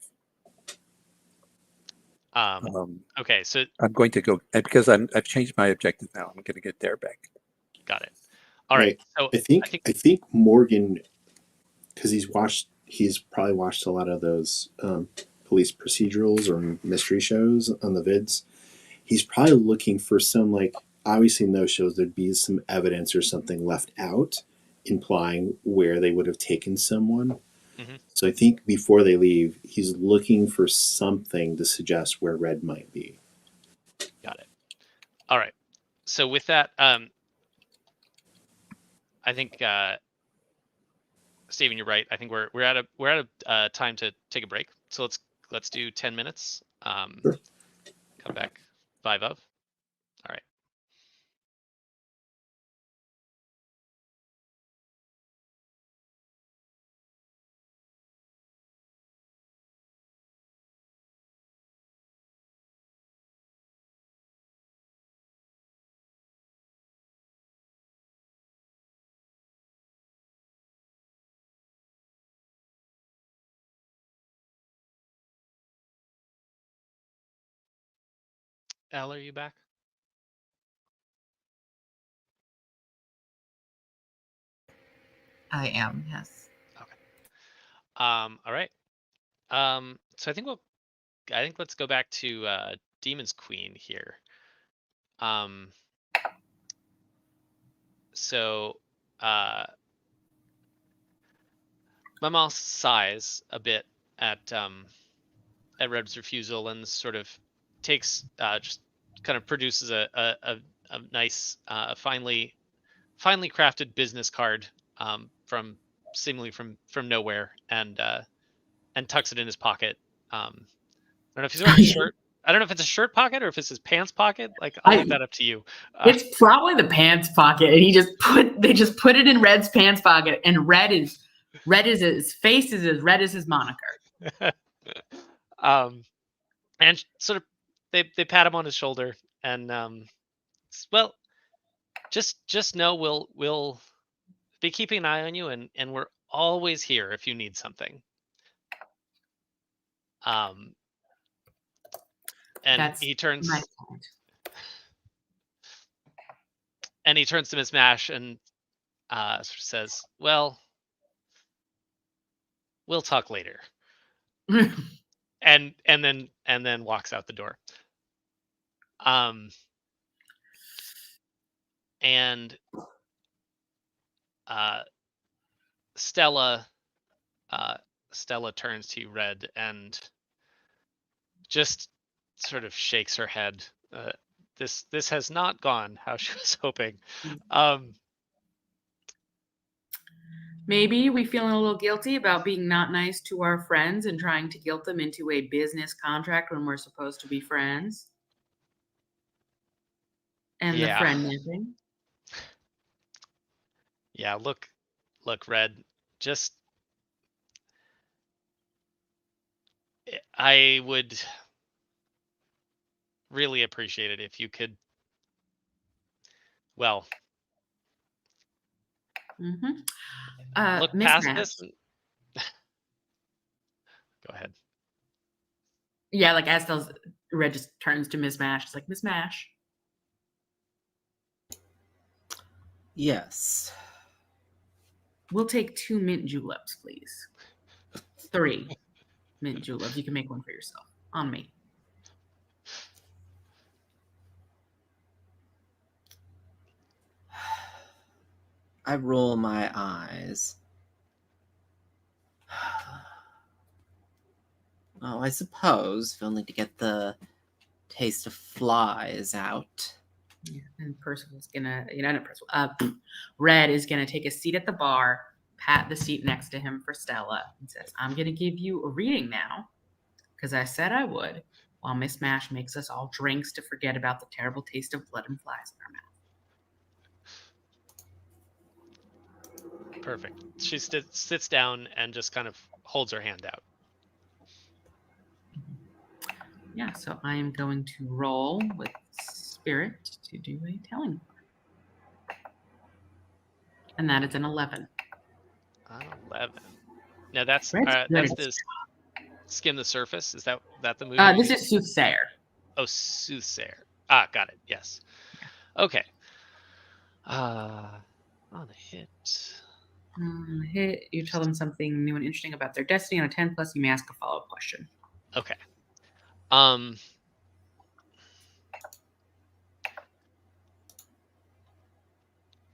okay, so I'm going to go because I've changed my objective now. I'm going to get Tara back. got it. All right. So I think Morgan, because he's probably watched a lot of those police procedurals or mystery shows on the vids. He's probably looking for some, like, obviously in those shows there'd be some evidence or something left out implying where they would have taken someone. So I think before they leave, he's looking for something to suggest where Red might be. Got it. All right. So with that, I think Steven, you're right. I think we're at a time to take a break. So let's do 10 minutes. Sure. Come back 5 of. All right. Elle, are you back? I am, yes. Okay. All right. So I think let's go back to Demon's Queen here. So Mama sighs a bit at Red's refusal and sort of takes just kind of produces a nice finely crafted business card from seemingly from nowhere and tucks it in his pocket. I don't know if he's wearing a shirt. I don't know if it's a shirt pocket or if it's his pants pocket. Like, I'll leave that up to you. It's probably the pants pocket, and they just put it in Red's pants pocket, and Red is his face is as red as his moniker. And sort of they pat him on his shoulder and well, just know we'll be keeping an eye on you and we're always here if you need something. And That's he turns my point. and he turns to Miss Mash and sort of says, "Well, we'll talk later." and then walks out the door. And Stella turns to Red and just sort of shakes her head. This has not gone how she was hoping. Maybe we feeling a little guilty about being not nice to our friends and trying to guilt them into a business contract when we're supposed to be friends. And Yeah. the friend nipping. Yeah, look, Red, just I would really appreciate it if you could, well, look Miss past Mash. this. Go ahead. Yeah, like Estelle's Red just turns to Miss Mash. It's like, Miss Mash. Yes. We'll take 2 mint juleps, please. 3 mint juleps. You can make one for yourself. On me. I roll my eyes. Oh, I suppose, if only to get the taste of flies out. Yeah, and Percival's gonna, not Percival. Red is gonna take a seat at the bar, pat the seat next to him for Stella, and says, "I'm gonna give you a reading now, because I said I would." While Miss Mash makes us all drinks to forget about the terrible taste of blood and flies in our mouth. Perfect. She sits down and just kind of holds her hand out. Yeah, so I am going to roll with Spirit to do a telling. And that is an 11. 11. Now that's Red's good that's at this skim the surface. Is that the movie? This is Soothsayer. Oh, Soothsayer. Ah, got it. Yes. Okay. On a hit. Hit, you tell them something new and interesting about their destiny. On a 10 plus, you may ask a follow-up question. Okay. I'm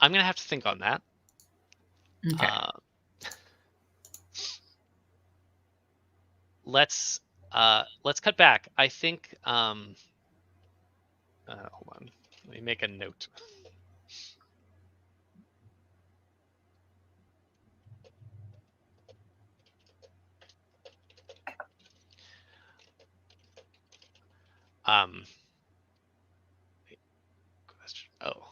gonna have to think on that. Okay. Let's cut back. I think hold on. Let me make a note. Question. Oh.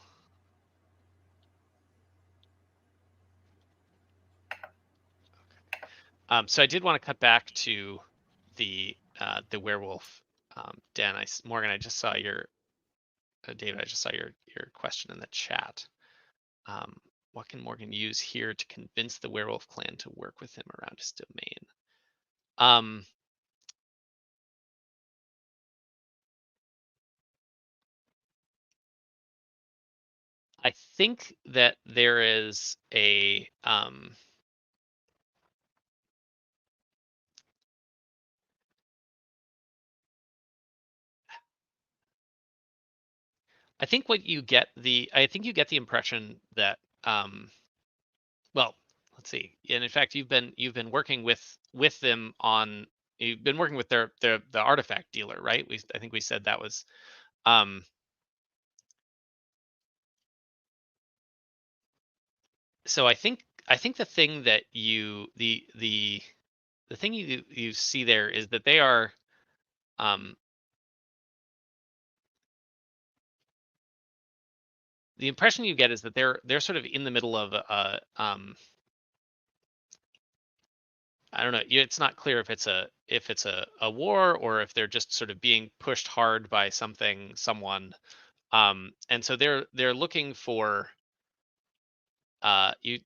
So I did want to cut back to the werewolf den. Morgan, I just saw your David. I just saw your question in the chat. What can Morgan use here to convince the werewolf clan to work with him around his domain? I think that there is a I think you get the impression that well, let's see. And in fact, you've been working with them on you've been working with the artifact dealer, right? I think we said that was so I think the thing that you the thing you see there is that they are the impression you get is that they're sort of in the middle of I don't know. It's not clear if it's a war or if they're just sort of being pushed hard by someone, and so they're looking for you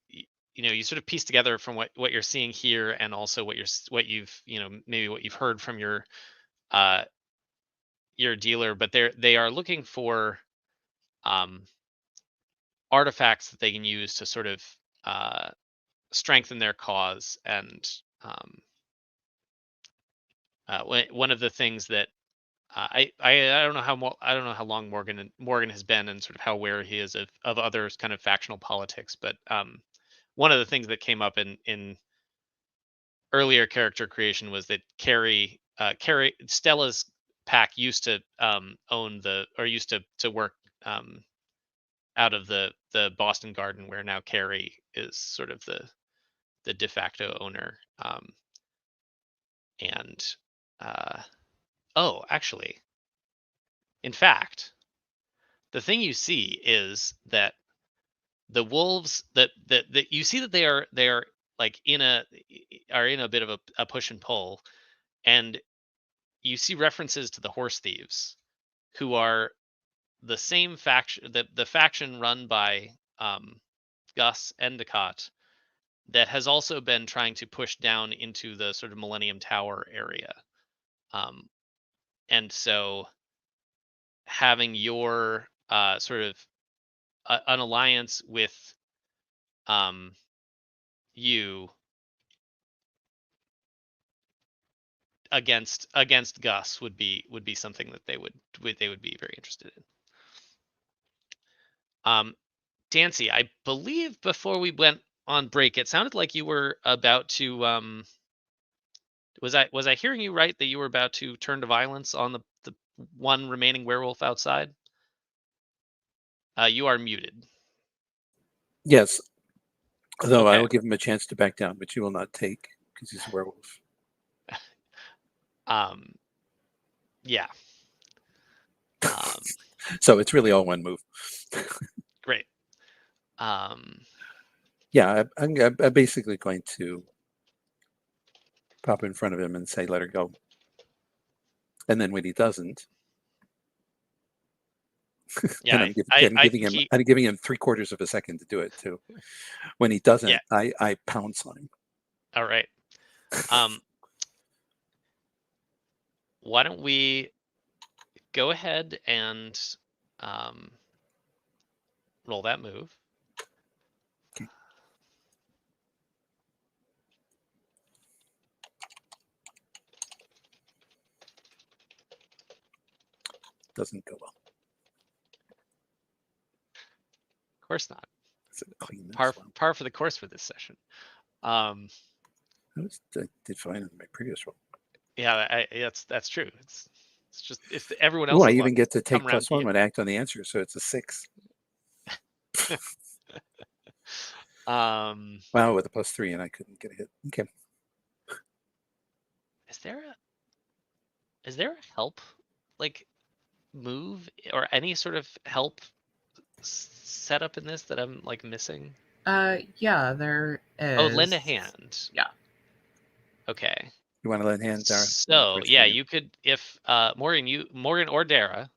you sort of piece together from what you're seeing here and also what you've maybe what you've heard from your dealer, but they are looking for artifacts that they can use to sort of strengthen their cause. And one of the things that I don't know how long Morgan has been and sort of how aware he is of others kind of factional politics, but one of the things that came up in earlier character creation was that Carrie Stella's pack used to used to work out of the Boston Garden, where now Carrie is sort of the de facto owner. And actually, in fact, the thing you see is that the wolves that you see that they are like in a bit of a push and pull, and you see references to the horse thieves, who are the same faction, the faction run by Gus Endicott, that has also been trying to push down into the sort of Millennium Tower area. And so having your sort of an alliance with you against Gus would be something that they would be very interested in. Dancy, I believe before we went on break, it sounded like you were about to was I hearing you right that you were about to turn to violence on the one remaining werewolf outside? You are muted. Yes, though I Okay. will give him a chance to back down, but you will not take because he's a werewolf. Yeah. So it's really all one move. Great. Yeah, I'm basically going to pop in front of him and say, "Let her go." And then when he doesn't, Yeah, and I think he, I'm giving him 3/4 of a second to do it too. When he doesn't, Yeah. I pounce on him. All right. Why don't we go ahead and roll that move? Okay. Doesn't go well. Of course not. So clean this Par one. for the course for this session. I did fine in my previous roll. Yeah, that's true. It's just if everyone Oh, else. I even get to take come around to +1 you. when I act on the answer, so it's a 6. Wow, with a +3, and I couldn't get a hit. Okay. Is there a help like move or any sort of help setup in this that I'm like missing? Yeah, there is. Oh, lend a hand. Yeah. Okay. You want to lend a hand, Dara? So yeah, you could if Morgan or Dara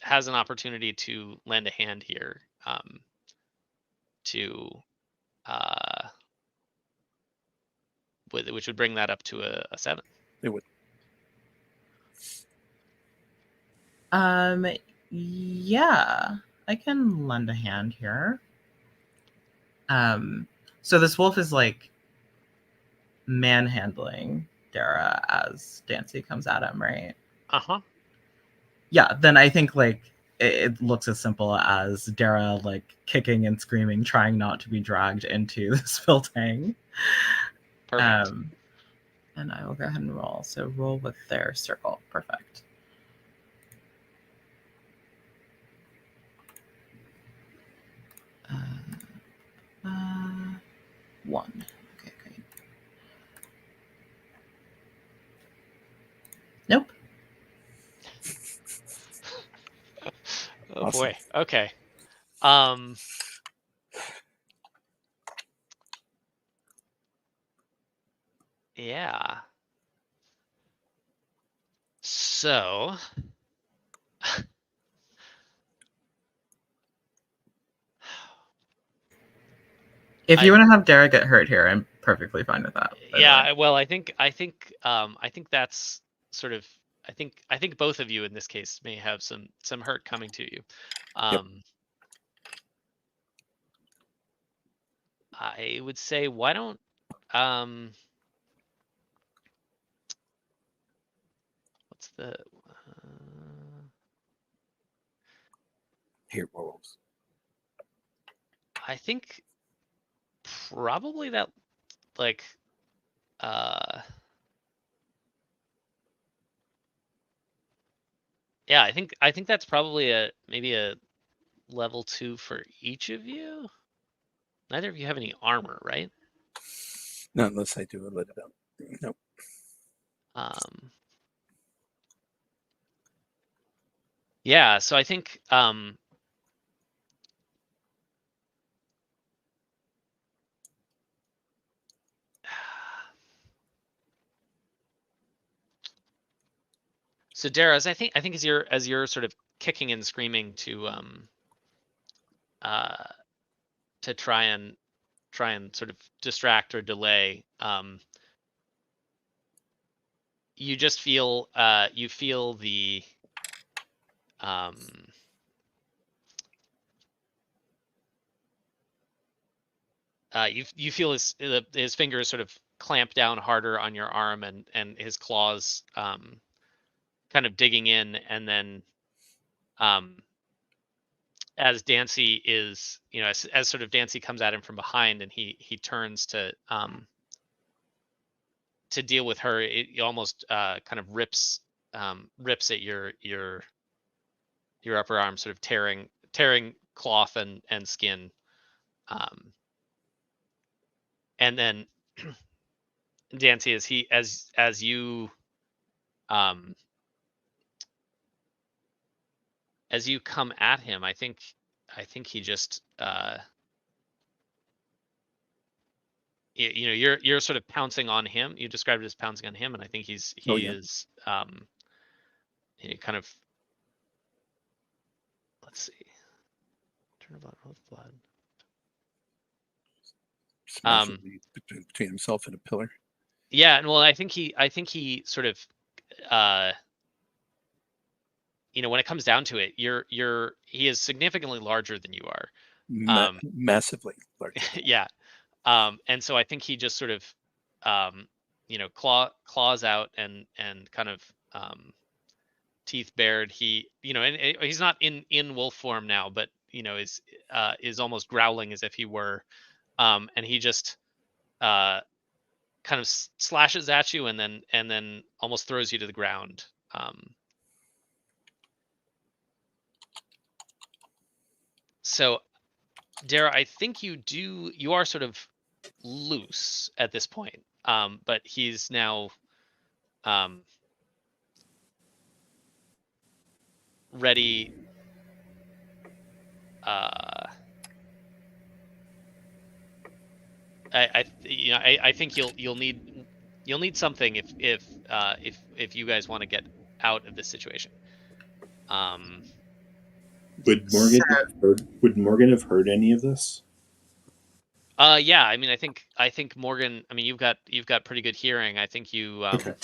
has an opportunity to lend a hand here to which would bring that up to a 7. It would. Yeah, I can lend a hand here. So this wolf is like manhandling Dara as Dancy comes at him, right? Uh-huh. Yeah, then I think like it looks as simple as Dara like kicking and screaming, trying not to be dragged into this building. Perfect. And I will go ahead and roll. So roll with their circle. Perfect. One. Okay, great. Nope. Oh Awesome. boy. Okay. Yeah. So If you want to have Dara get hurt here, I'm perfectly fine with that. Yeah, well, I think that's sort of I think both of you in this case may have some hurt coming to you. I would say why don't what's the Here, wolves. I think probably that like yeah, I think that's probably maybe a level 2 for each of you. Neither of you have any armor, right? No, unless I do a little bit. Nope. Yeah, so I think so Dara, I think as you're sort of kicking and screaming to try and sort of distract or delay, you just feel you feel the you feel his fingers sort of clamp down harder on your arm, and his claws kind of digging in, and then as Dancy is, as sort of Dancy comes at him from behind, and he turns to deal with her, it almost kind of rips at your upper arm, sort of tearing cloth and skin, and then Dancy, as you come at him, I think he just you're sort of pouncing on him. You described it as pouncing on him, and I think he is kind of, let's see, turn about with blood. Smash between himself and a pillar. Yeah, and well, I think he sort of when it comes down to it, he is significantly larger than you are. Massively larger. Yeah. And so I think he just sort of claws out and kind of teeth bared. He and he's not in wolf form now, but is almost growling as if he were, and he just kind of slashes at you, and then almost throws you to the ground. So Dara, I think you are sort of loose at this point, but he's now ready. I think you'll need something if you guys want to get out of this situation. Would Morgan have heard any of this? Yeah, I mean, I think Morgan. I mean, you've got pretty good hearing. I think you. Okay.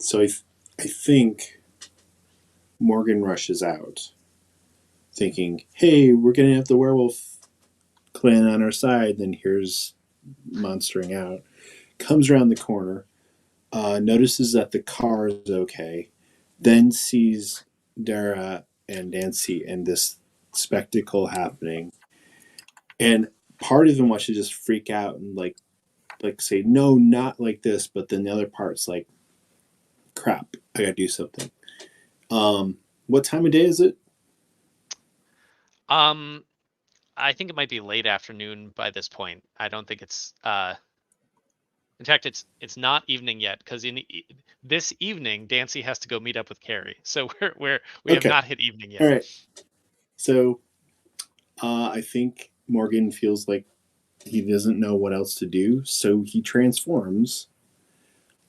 So I think Morgan rushes out, thinking, "Hey, we're gonna have the werewolf clan on our side." Then here's monstering out, comes around the corner, notices that the car is okay, then sees Dara and Dancy and this spectacle happening, and part of him wants to just freak out and like say, "No, not like this," but then the other part's like, "Crap, I gotta do something." What time of day is it? I think it might be late afternoon by this point. I don't think it's in fact it's not evening yet, because this evening Dancy has to go meet up with Carrie. So we have not hit evening yet. All right. So I think Morgan feels like he doesn't know what else to do, so he transforms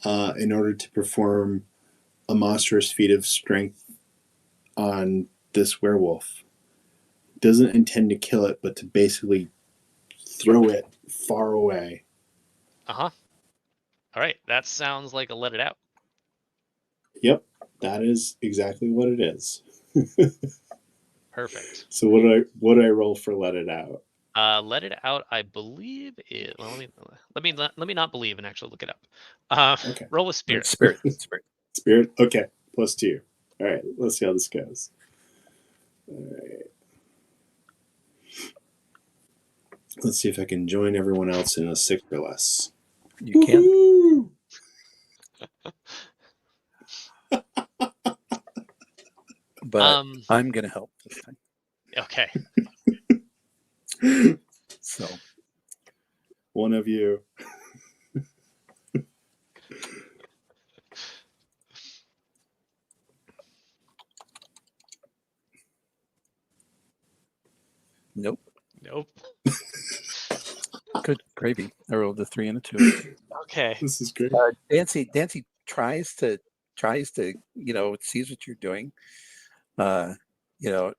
in order to perform a monstrous feat of strength on this werewolf. Doesn't intend to kill it, but to basically throw it far away. All right, that sounds like a let it out. Yep, that is exactly what it is. Perfect. So what do I roll for let it out? Let it out, I believe it. Well, let me not believe and actually look it up. Okay. Roll with spirit. Spirit. Spirit. Okay, +2. All right, let's see how this goes. All right. Let's see if I can join everyone else in a 6 or less. You can. But I'm gonna help this time. Okay. So one of you. Nope. Good gravy. I rolled a 3 and a 2. Okay. This is great. Dancy tries to sees what you're doing.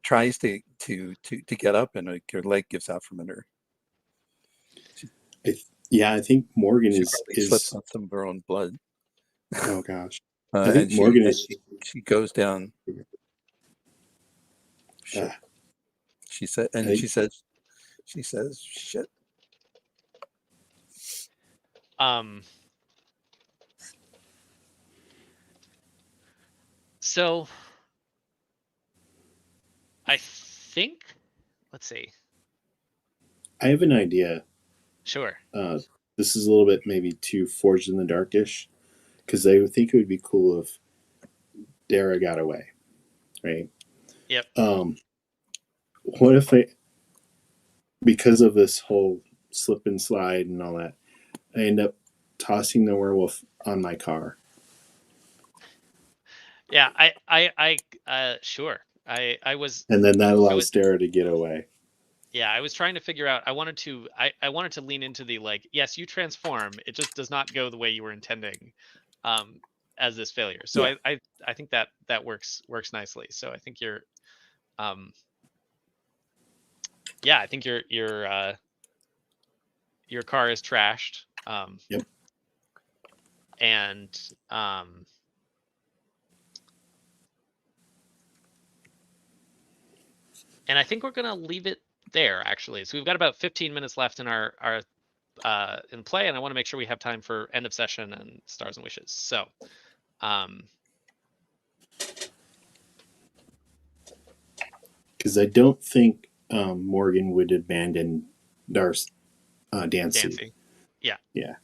Tries to get up, and her leg gives out from under. I think Morgan she is slips on some of her own blood. Oh gosh. I think Morgan is. She goes down. She said, and she She says, shit. So I think, let's see. I have an idea. Sure. This is a little bit maybe too Forged in the Darkish, because I would think it would be cool if Dara got away, right? Yep. What if because of this whole slip and slide and all that, I end up tossing the werewolf on my car? Yeah, sure. I was, And then that I allows was, Dara to get away. yeah, I was trying to figure out, I wanted to lean into the, like, yes, you transform, it just does not go the way you were intending, as this failure. So Yeah. I think that works nicely. So I think you're, yeah, I think your car is trashed. Yep. And I think we're gonna leave it there, actually. So we've got about 15 minutes left in our in play, and I want to make sure we have time for end of session and stars and wishes. So Because I don't think Morgan would abandon Dancy. Dancy. Yeah. Yeah.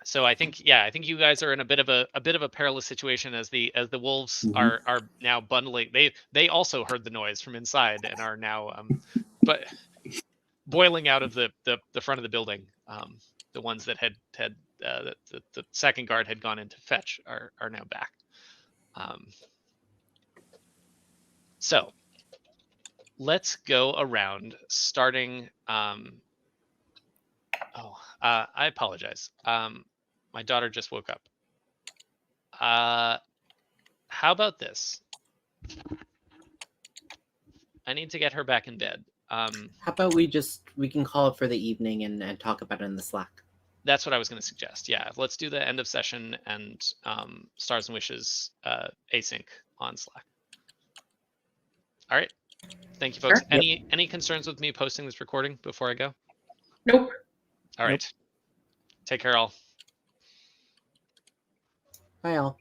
So I think you guys are in a bit of a perilous situation as the wolves Mhm. are now bundling. They also heard the noise from inside and are now but boiling out of the front of the building. The ones that had the second guard had gone into fetch are now back. So let's go around, starting. I apologize. My daughter just woke up. How about this? I need to get her back in bed. How about we can call it for the evening and talk about it in the Slack? That's what I was going to suggest. Yeah, let's do the end of session and stars and wishes async on Slack. All right. Thank you, folks. Sure. Any concerns with me posting this recording before I go? Nope. All right. Take care, all. Bye, all.